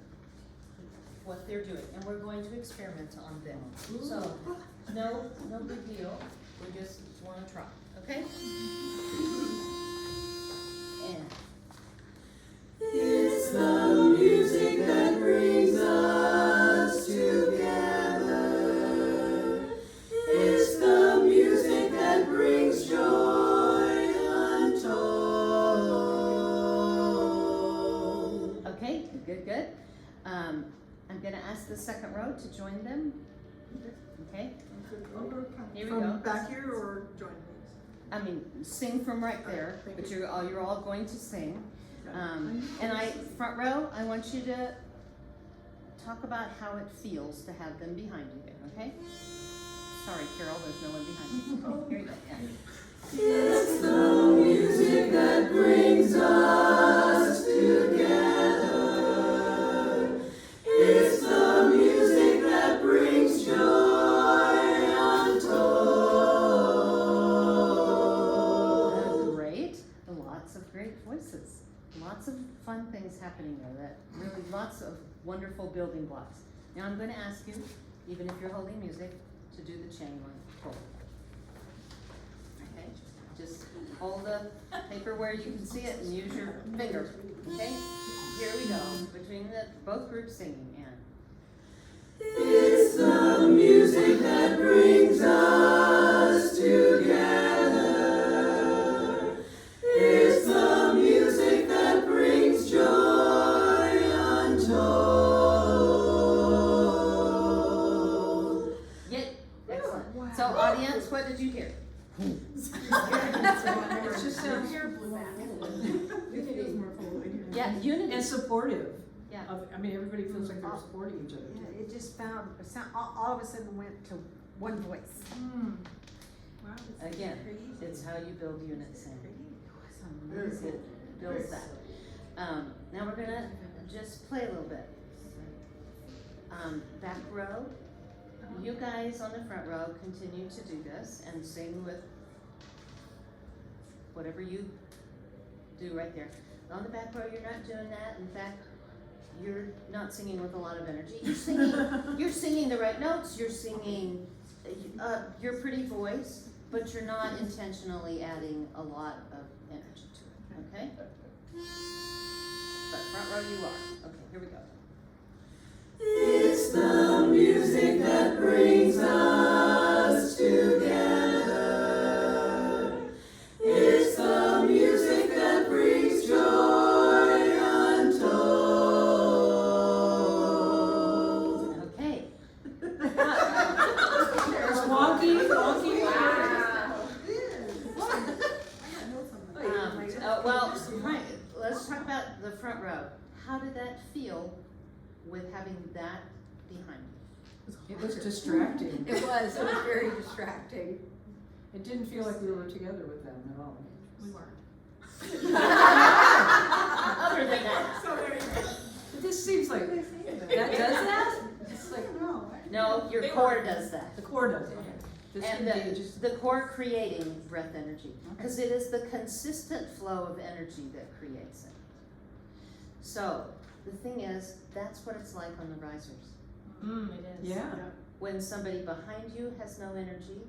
what they're doing, and we're going to experiment on them. So, no big deal. We just wanna try, okay? And. It's the music that brings us together. It's the music that brings joy untold. Okay, good. I'm gonna ask the second row to join them. Okay, here we From go. back here or join please? I mean, sing from right there, but you're all going to sing. And front row, I want you to talk about how it feels to have them behind you there, okay? Sorry, Carol, there's no one behind you. Here you go, yeah. It's the music that brings us together. It's the music that brings joy untold. Great, lots of great voices. Lots of fun things happening there, that really lots of wonderful building blocks. Now I'm gonna ask you, even if you're holding music, to do the chain one forward. Okay, just hold the paper where you can see it and use your finger, okay? Here we go, between both groups singing, and. It's the music that brings us together. It's the music that brings joy untold. Yay, excellent. So audience, what did you hear? It's just so Yeah, unity. And supportive. Yeah. I mean, everybody feels like they're supporting each other. Yeah, it just all of a sudden went to one voice. Wow, it's Again, crazy. it's how you build units and It was it builds that. Now we're gonna just play a little bit. Back row, you guys on the front row continue to do this and sing with whatever you do right there. On the back row, you're not doing that. In fact, you're not singing with a lot of energy. You're singing the right notes. You're singing your pretty voice, but you're not intentionally adding a lot of energy to it. Okay? But front row, you are. Okay, here we go. It's the music that brings us together. It's the music that brings joy untold. Okay. Wonky. Well, right, let's talk about the front row. How did that feel with having that behind you? It was distracting. It was very distracting. It didn't feel like we were together with them at all. We weren't. Other than that. But this seems like, that does that? It's like, No, your core does that. the core does it. This And engages. the core creating breath energy, because it is the consistent flow of energy that creates it. So, the thing is, that's what it's like on the risers. It is. Yeah. When somebody behind you has no energy,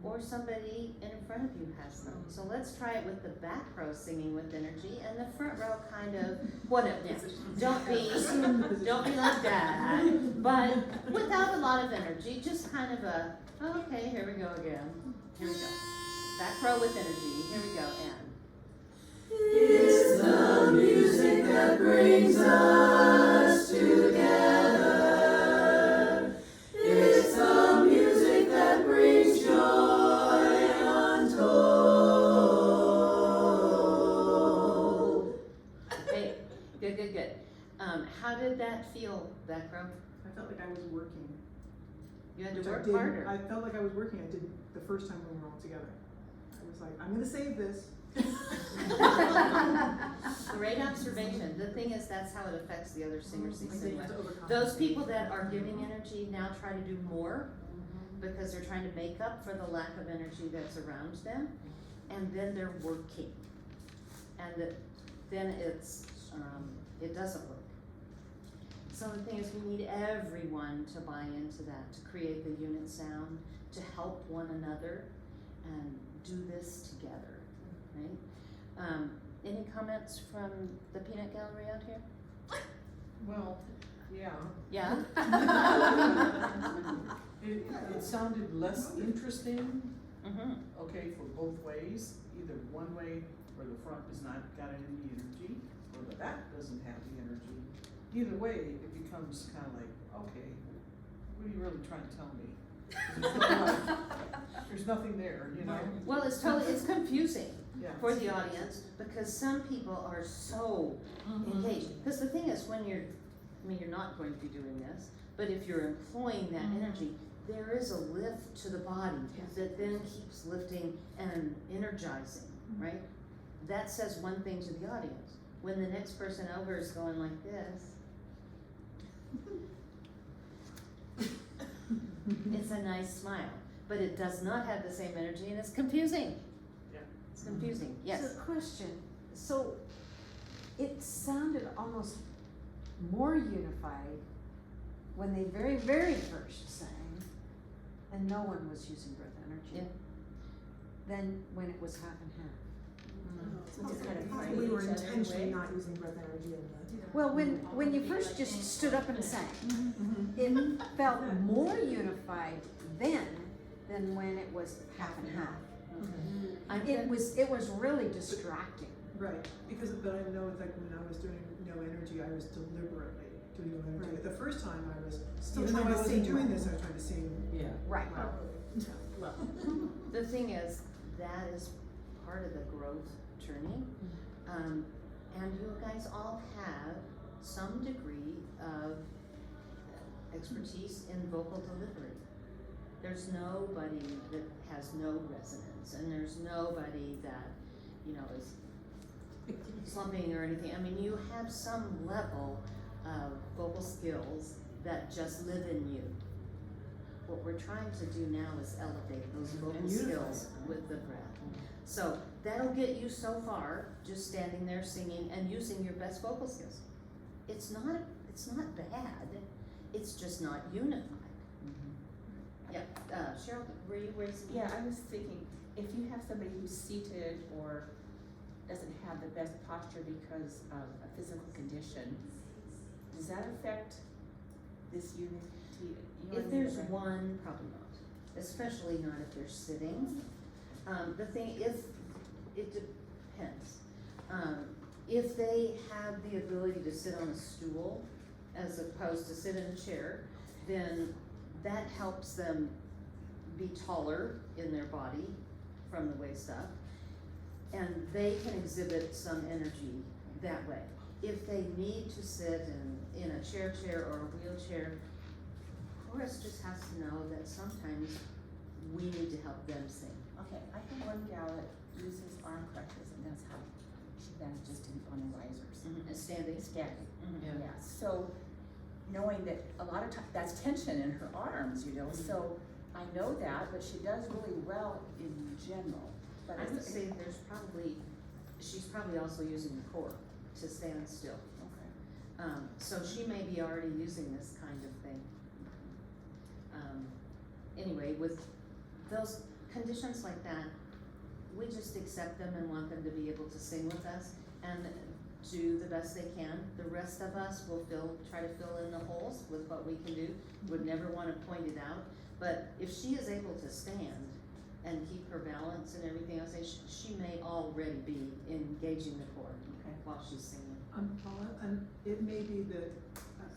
or somebody in front of you has none. So let's try it with the back row singing with energy, and the front row kind of, whatever, don't be like that, but without a lot of energy, just kind of a, okay, here we go again, here we go. Back row with energy, here we go, and. It's the music that brings us together. It's the music that brings joy untold. Okay, good. How did that feel, back row? I felt like I was working. You had Which to I work did. harder. I felt like I was working. I did the first time when we were all together. I was like, I'm gonna save this. Great observation. The thing is, that's how it affects the other singers they Like they sing have with. to overcome Those it. people that are giving energy now try to do more because they're trying to make up for the lack of energy that's around them, and then they're working. And then it doesn't work. So the thing is, we need everyone to buy into that, to create the unit sound, to help one another and do this together, right? Any comments from the peanut gallery out here? Well, yeah. Yeah? It sounded less interesting, Mm-hmm. okay, for both ways. Either one way where the front does not got any energy, or the back doesn't have the energy. Either way, it becomes kind of like, okay, what are you really trying to tell me? 'Cause there's nothing there, you know? Well, it's confusing Yeah. for the audience because some people are so engaged. Because the thing is, you're not going to be doing this, but if you're employing that energy, there is a lift to the body that then keeps lifting and energizing, right? That says one thing to the audience. When the next person over is going like this, it's a nice smile, but it does not have the same energy and it's confusing. Yeah. It's confusing, yes. So question, so it sounded almost more unified when they very, very first sang and no one was using breath energy. than when it was half and half. So just kind of Possibly finding we were each other in a intentionally way. not using breath energy in the. Well, when you first just stood up and sang, it felt more unified then than when it was half and half. It was really distracting. Right, because, but I know, like, when I was doing no energy, I was deliberately doing no energy. Right. The first time I was, Still even though I trying to wasn't sing doing well. this, I was trying to sing Yeah. Right. well. The thing is, that is part of the growth journey. And you guys all have some degree of expertise in vocal delivery. There's nobody that has no resonance, and there's nobody that, you know, is slumping or anything. I mean, you have some level of vocal skills that just live in you. What we're trying to do now is elevate those vocal And unify skills them. with the breath. So that'll get you so far, just standing there singing and using your best vocal skills. It's not bad, it's just not unified. Yeah, Cheryl, were you raising? Yeah, I was thinking, if you have somebody who's seated or doesn't have the best posture because of a physical condition, does that affect this unity? If there's one, probably not, especially not if they're sitting. The thing is, it depends. If they have the ability to sit on a stool as opposed to sit in a chair, then that helps them be taller in their body from the waist up, and they can exhibit some energy that way. If they need to sit in a chair or a wheelchair, chorus just has to know that sometimes we need to help them sing. Okay, I have one gal that uses arm crutches, and that's how she manages to on the risers. And standing. Standing. Yeah. Yeah, so knowing that a lot of times, that's tension in her arms, you know, so I know that, but she does really well in general. But I would say she's probably also using the core to stand still. Okay. So she may be already using this kind of thing. Anyway, with those conditions like that, we just accept them and want them to be able to sing with us and do the best they can. The rest of us will try to fill in the holes with what we can do. Would never want to point it out, but if she is able to stand and keep her balance and everything else, she may already be engaging the core while she's singing. Paula, and it may be that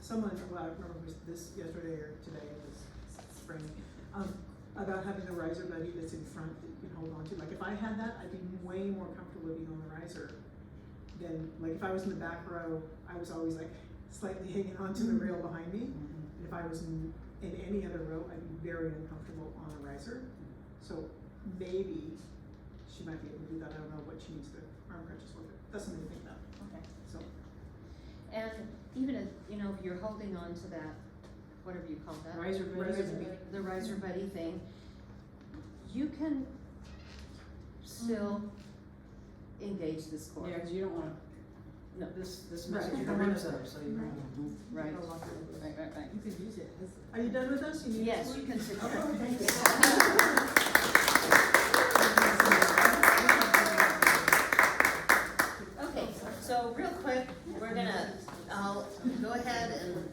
someone, well, I don't remember if it was this yesterday or today, it was spring, about having the riser buddy that's in front that you can hold on to. Like, if I had that, I'd be way more comfortable being on the riser than, like, if I was in the back row, I was always like slightly hanging onto the rail behind me. And if I was in any other row, I'd be very uncomfortable on a riser. So maybe she might be able to do that. I don't know what she needs the arm crutches for. That's something to think about. Okay. So. And even if, if you're holding on to that, whatever you call that. Riser buddy. The riser buddy thing, you can still engage this core. Yeah, cause you don't wanna, No. this Right. message You don't brings wanna- up, so you. Right. You don't want to- Right. You could use it. Are you done with us? You need Yes, this you one? can sit Oh, down. thank you. Okay, so real quick, I'll go ahead and,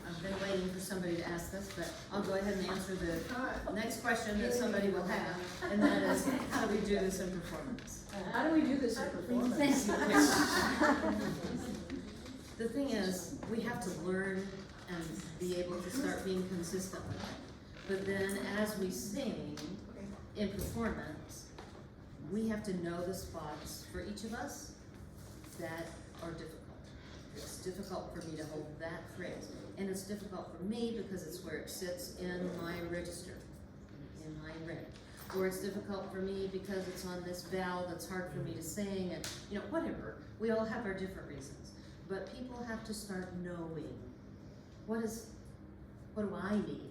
I've been waiting for somebody to ask this, but I'll go ahead and answer the next question that somebody will have, and that is, how do we do this in performance? How do we do this in performance? Thank you. The thing is, we have to learn and be able to start being consistent with it. But then as we sing in performance, we have to know the spots for each of us that are difficult. It's difficult for me to hold that phrase, and it's difficult for me because it's where it sits in my register, in my ring. Or it's difficult for me because it's on this vowel that's hard for me to sing, and whatever. We all have our different reasons, but people have to start knowing what do I need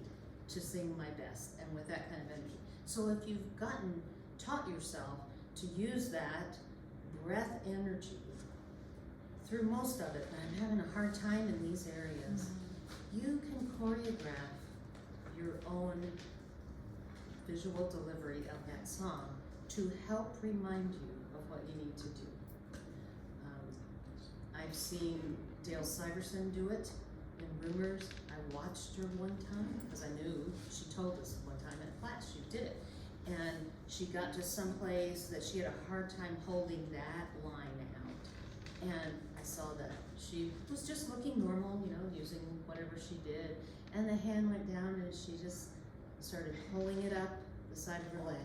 to sing my best and with that kind of energy. So if you've taught yourself to use that breath energy through most of it, and I'm having a hard time in these areas, you can choreograph your own visual delivery of that song to help remind you of what you need to do. I've seen Dale Syverson do it in Rumors. I watched her one time because I knew she told us one time in class she did it. And she got to some place that she had a hard time holding that line out. And I saw that she was just looking normal, you know, using whatever she did. And the hand went down and she just started pulling it up the side of her leg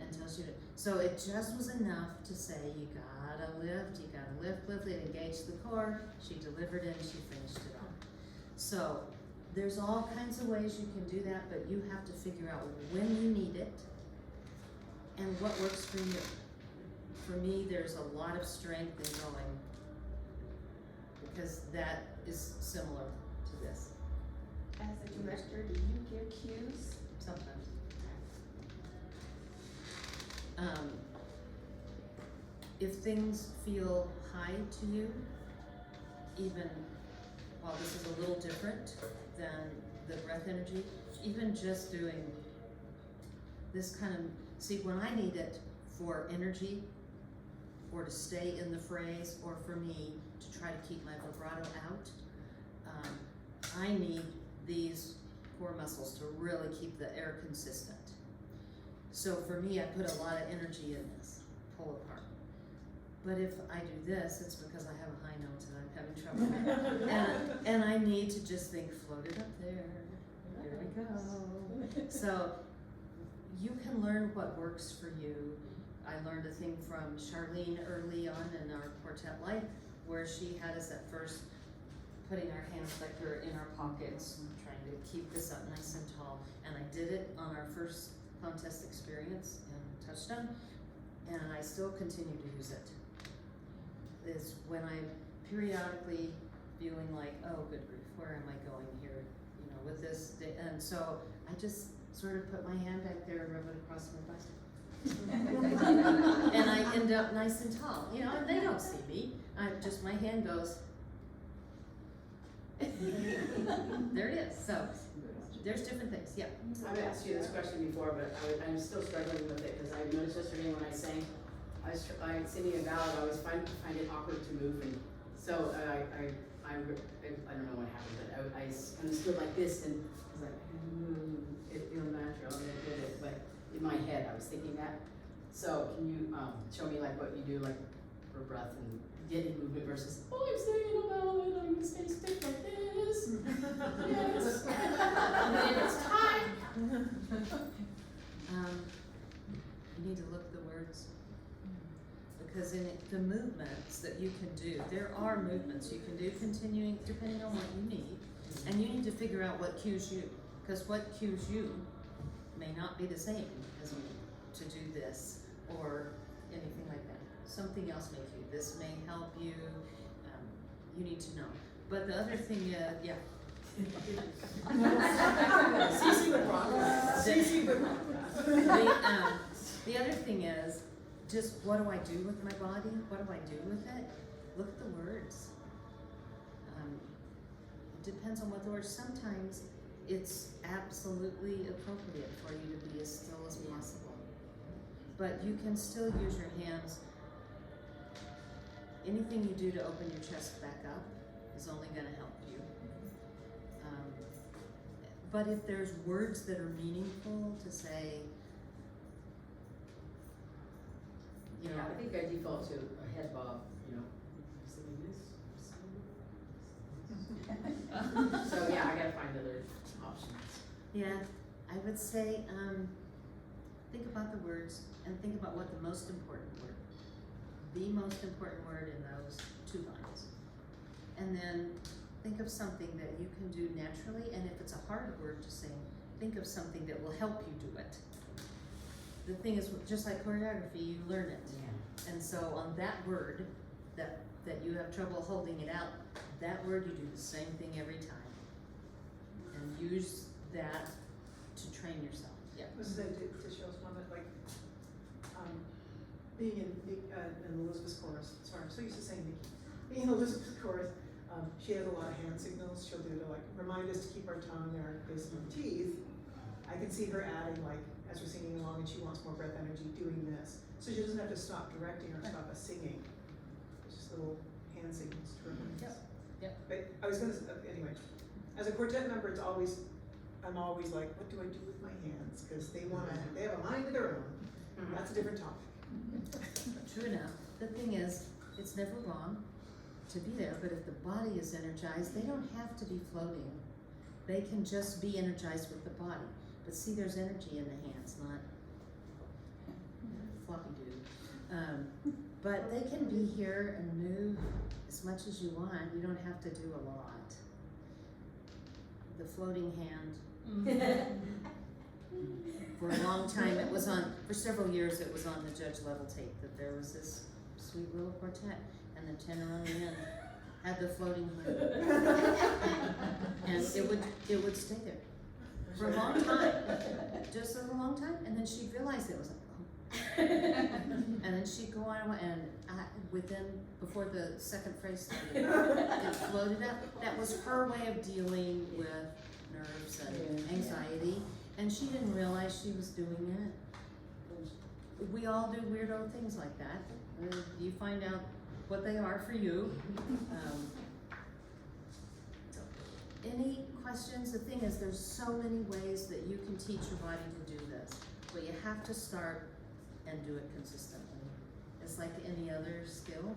until she did. So it just was enough to say, you gotta lift, it, engage the core. She delivered it and she finished it off. So there's all kinds of ways you can do that, but you have to figure out when you need it and what works for you. For me, there's a lot of strength in going, because that is similar to this. As a director, do you give cues? Sometimes. If things feel high to you, even while this is a little different than the breath energy, even just doing this kind of, see, when I need it for energy or to stay in the phrase or for me to try to keep my vibrato out, I need these core muscles to really keep the air consistent. So for me, I put a lot of energy in this, pull apart. But if I do this, it's because I have a high note that I'm having trouble with. And I need to just think, float it up there, here we go. So you can learn what works for you. I learned a thing from Charlene early on in our quartet life, where she had us at first putting our hands like we're in our pockets, trying to keep this up nice and tall. And I did it on our first contest experience in Touchdown, and I still continue to use it. Is when I'm periodically feeling like, oh, good grief, where am I going here, you know, with this, and so I just sort of put my hand back there and rub it across my bicep. And I end up nice and tall, you know, and they don't see me, my hand goes, there it is, so there's different things, yeah. I've asked you this question before, but I'm still struggling with it, because I noticed yesterday when I sang, I singing a ballad, I always find it awkward to move, and so I don't know what happened, but I kind of stood like this, and I was like, it feels natural, and I did it, but in my head I was thinking that. So can you show me like what you do like for breath and getting movement versus, oh, I'm singing a ballad, I'm gonna stay stiff like this. Yes. And then it's time. You need to look at the words. Because in the movements that you can do, there are movements you can do continuing depending on what you need. And you need to figure out what cues you, because what cues you may not be the same as me to do this or anything like that. Something else may cue. This may help you. You need to know. But the other thing, yeah. Cece would rock that. Cece would rock that. The other thing is, just what do I do with my body? What do I do with it? Look at the words. It depends on what the words. Sometimes it's absolutely appropriate for you to be as still as possible. But you can still use your hands. Anything you do to open your chest back up is only going to help you. But if there's words that are meaningful to say, you know, Yeah, I think I default to a head bob, you know, singing this. So yeah, I gotta find other options. yeah, I would say, think about the words and think about what the most important word, in those 2 lines. And then think of something that you can do naturally, and if it's a hard word to sing, think of something that will help you do it. The thing is, just like choreography, you learn it. Yeah. And so on that word, that you have trouble holding it out, that word you do the same thing every time. And use that to train yourself. Yeah. This is to show us comment, like, being in Elizabeth's chorus, sorry, I'm so used to saying Nikki. Being in Elizabeth's chorus, she has a lot of hand signals she'll do to like remind us to keep our tongue and our base and our teeth. I can see her adding like as we're singing along, and she wants more breath energy doing this. So she doesn't have to stop directing or stop us singing. It's just little hand signals to remind us. Yep. But I was gonna, anyway, as a quartet member, I'm always like, what do I do with my hands? Cause they have a mind of their own. That's a different topic. True enough. The thing is, it's never wrong to be there, but if the body is energized, they don't have to be floating. They can just be energized with the body. But see, there's energy in the hands, not floppy doo. But they can be here and move as much as you want. You don't have to do a lot. The floating hand. For a long time, for several years, it was on the judge level tape that there was this sweet little quartet, and the tenor on the end had the floating hand. And it would stay there for a long time, just a long time, and then she'd realize it was like, oh. And then she'd go on, and before the second phrase started, it floated up. That was her way of dealing with nerves and anxiety. And she didn't realize she was doing it. We all do weirdo things like that. You find out what they are for you. So, any questions? The thing is, there's so many ways that you can teach your body to do this, but you have to start and do it consistently. It's like any other skill.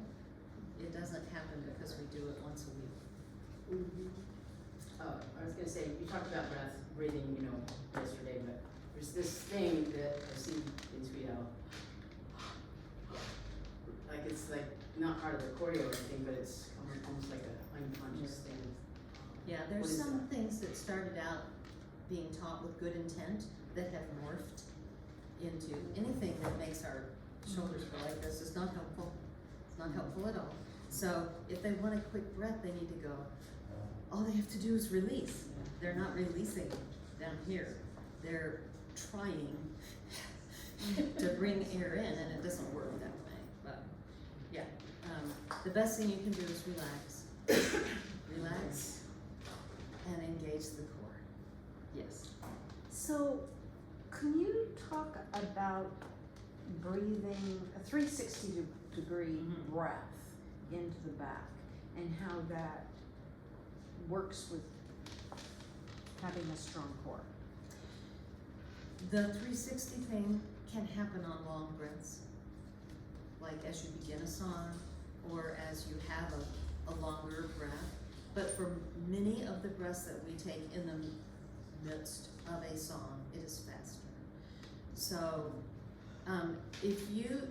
It doesn't happen because we do it once a week. I was gonna say, you talked about breathing, yesterday, but there's this thing that I see in Sweden. Like it's like not part of the choreo or anything, but it's almost like an unconscious thing. Yeah, What there's is some things that started out being taught with good intent that have morphed into anything that makes our shoulders go like this is not helpful. It's not helpful at all. So if they want a quick breath, they need to go. All they have to do is release. They're not releasing down here. They're trying to bring air in, and it doesn't work that way. But yeah, the best thing you can do is relax. Relax and engage the core. Yes. So, can you talk about breathing a 360-degree breath into the back and how that works with having a strong core? The 360 thing can happen on long breaths, like as you begin a song or as you have a longer breath. But for many of the breaths that we take in the midst of a song, it is faster. So if you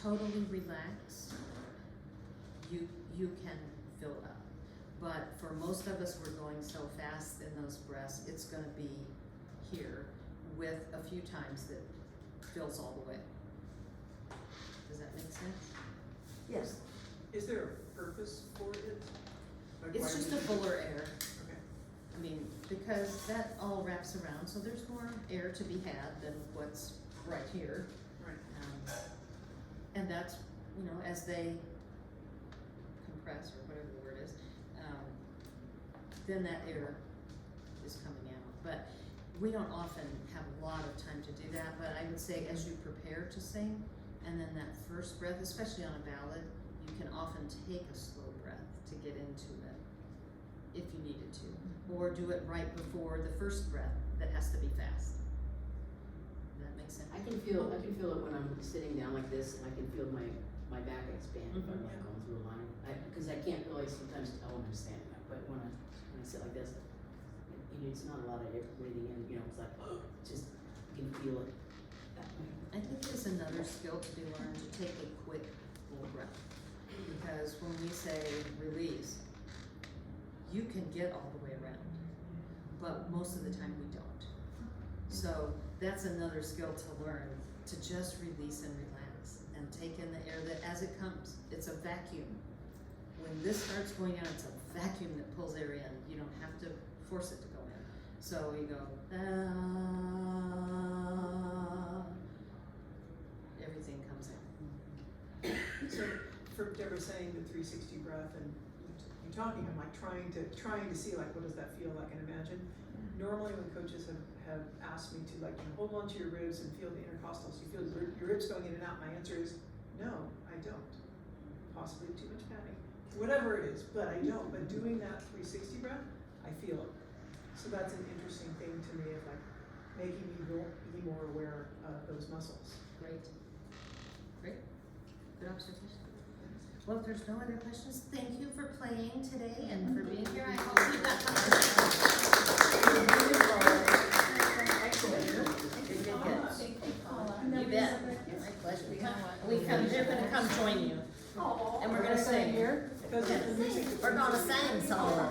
totally relax, you can fill up. But for most of us, we're going so fast in those breaths, it's gonna be here with a few times that fills all the way. Does that make sense? Yes. Is there a purpose for it? Like, It's why just would a you- fuller air. Okay. I mean, because that all wraps around, so there's more air to be had than what's right here. Right. And that's, as they compress, or whatever the word is, then that air is coming out. But we don't often have a lot of time to do that, but I would say as you prepare to sing, and then that first breath, especially on a ballad, you can often take a slow breath to get into it, if you needed to. Or do it right before the first breath that has to be fast. Does that make sense? I can feel it when I'm sitting down like this, and I can feel my back expand if I'm like going through a line. Because I can't really sometimes tell when I'm standing up, but when I sit like this, it's not a lot of air breathing in, it's like, just, you can feel it that way. I think it's another skill to be learned, to take a quick full breath. Because when we say release, you can get all the way around, but most of the time we don't. So that's another skill to learn, to just release and relax and take in the air that as it comes. It's a vacuum. When this starts going out, it's a vacuum that pulls air in. You don't have to force it to go in. So you go, everything comes in. So for Deborah saying the 360 breath, and you you're talking, I'm like trying to see like, what does that feel like and imagine. Normally when coaches have asked me to like, you know, hold on to your ribs and feel the intercostals, you feel your ribs going in and out, my answer is, no, I don't. Possibly too much padding, whatever it is, but I don't. But doing that 360 breath, I feel it. So that's an interesting thing to me of like making me be more aware of those muscles. Great. Good observation. Well, if there's no other questions, thank you for playing today and for being here. I hope you got You bet. My pleasure. We're gonna come join you. And we're gonna sing. We're gonna sing some.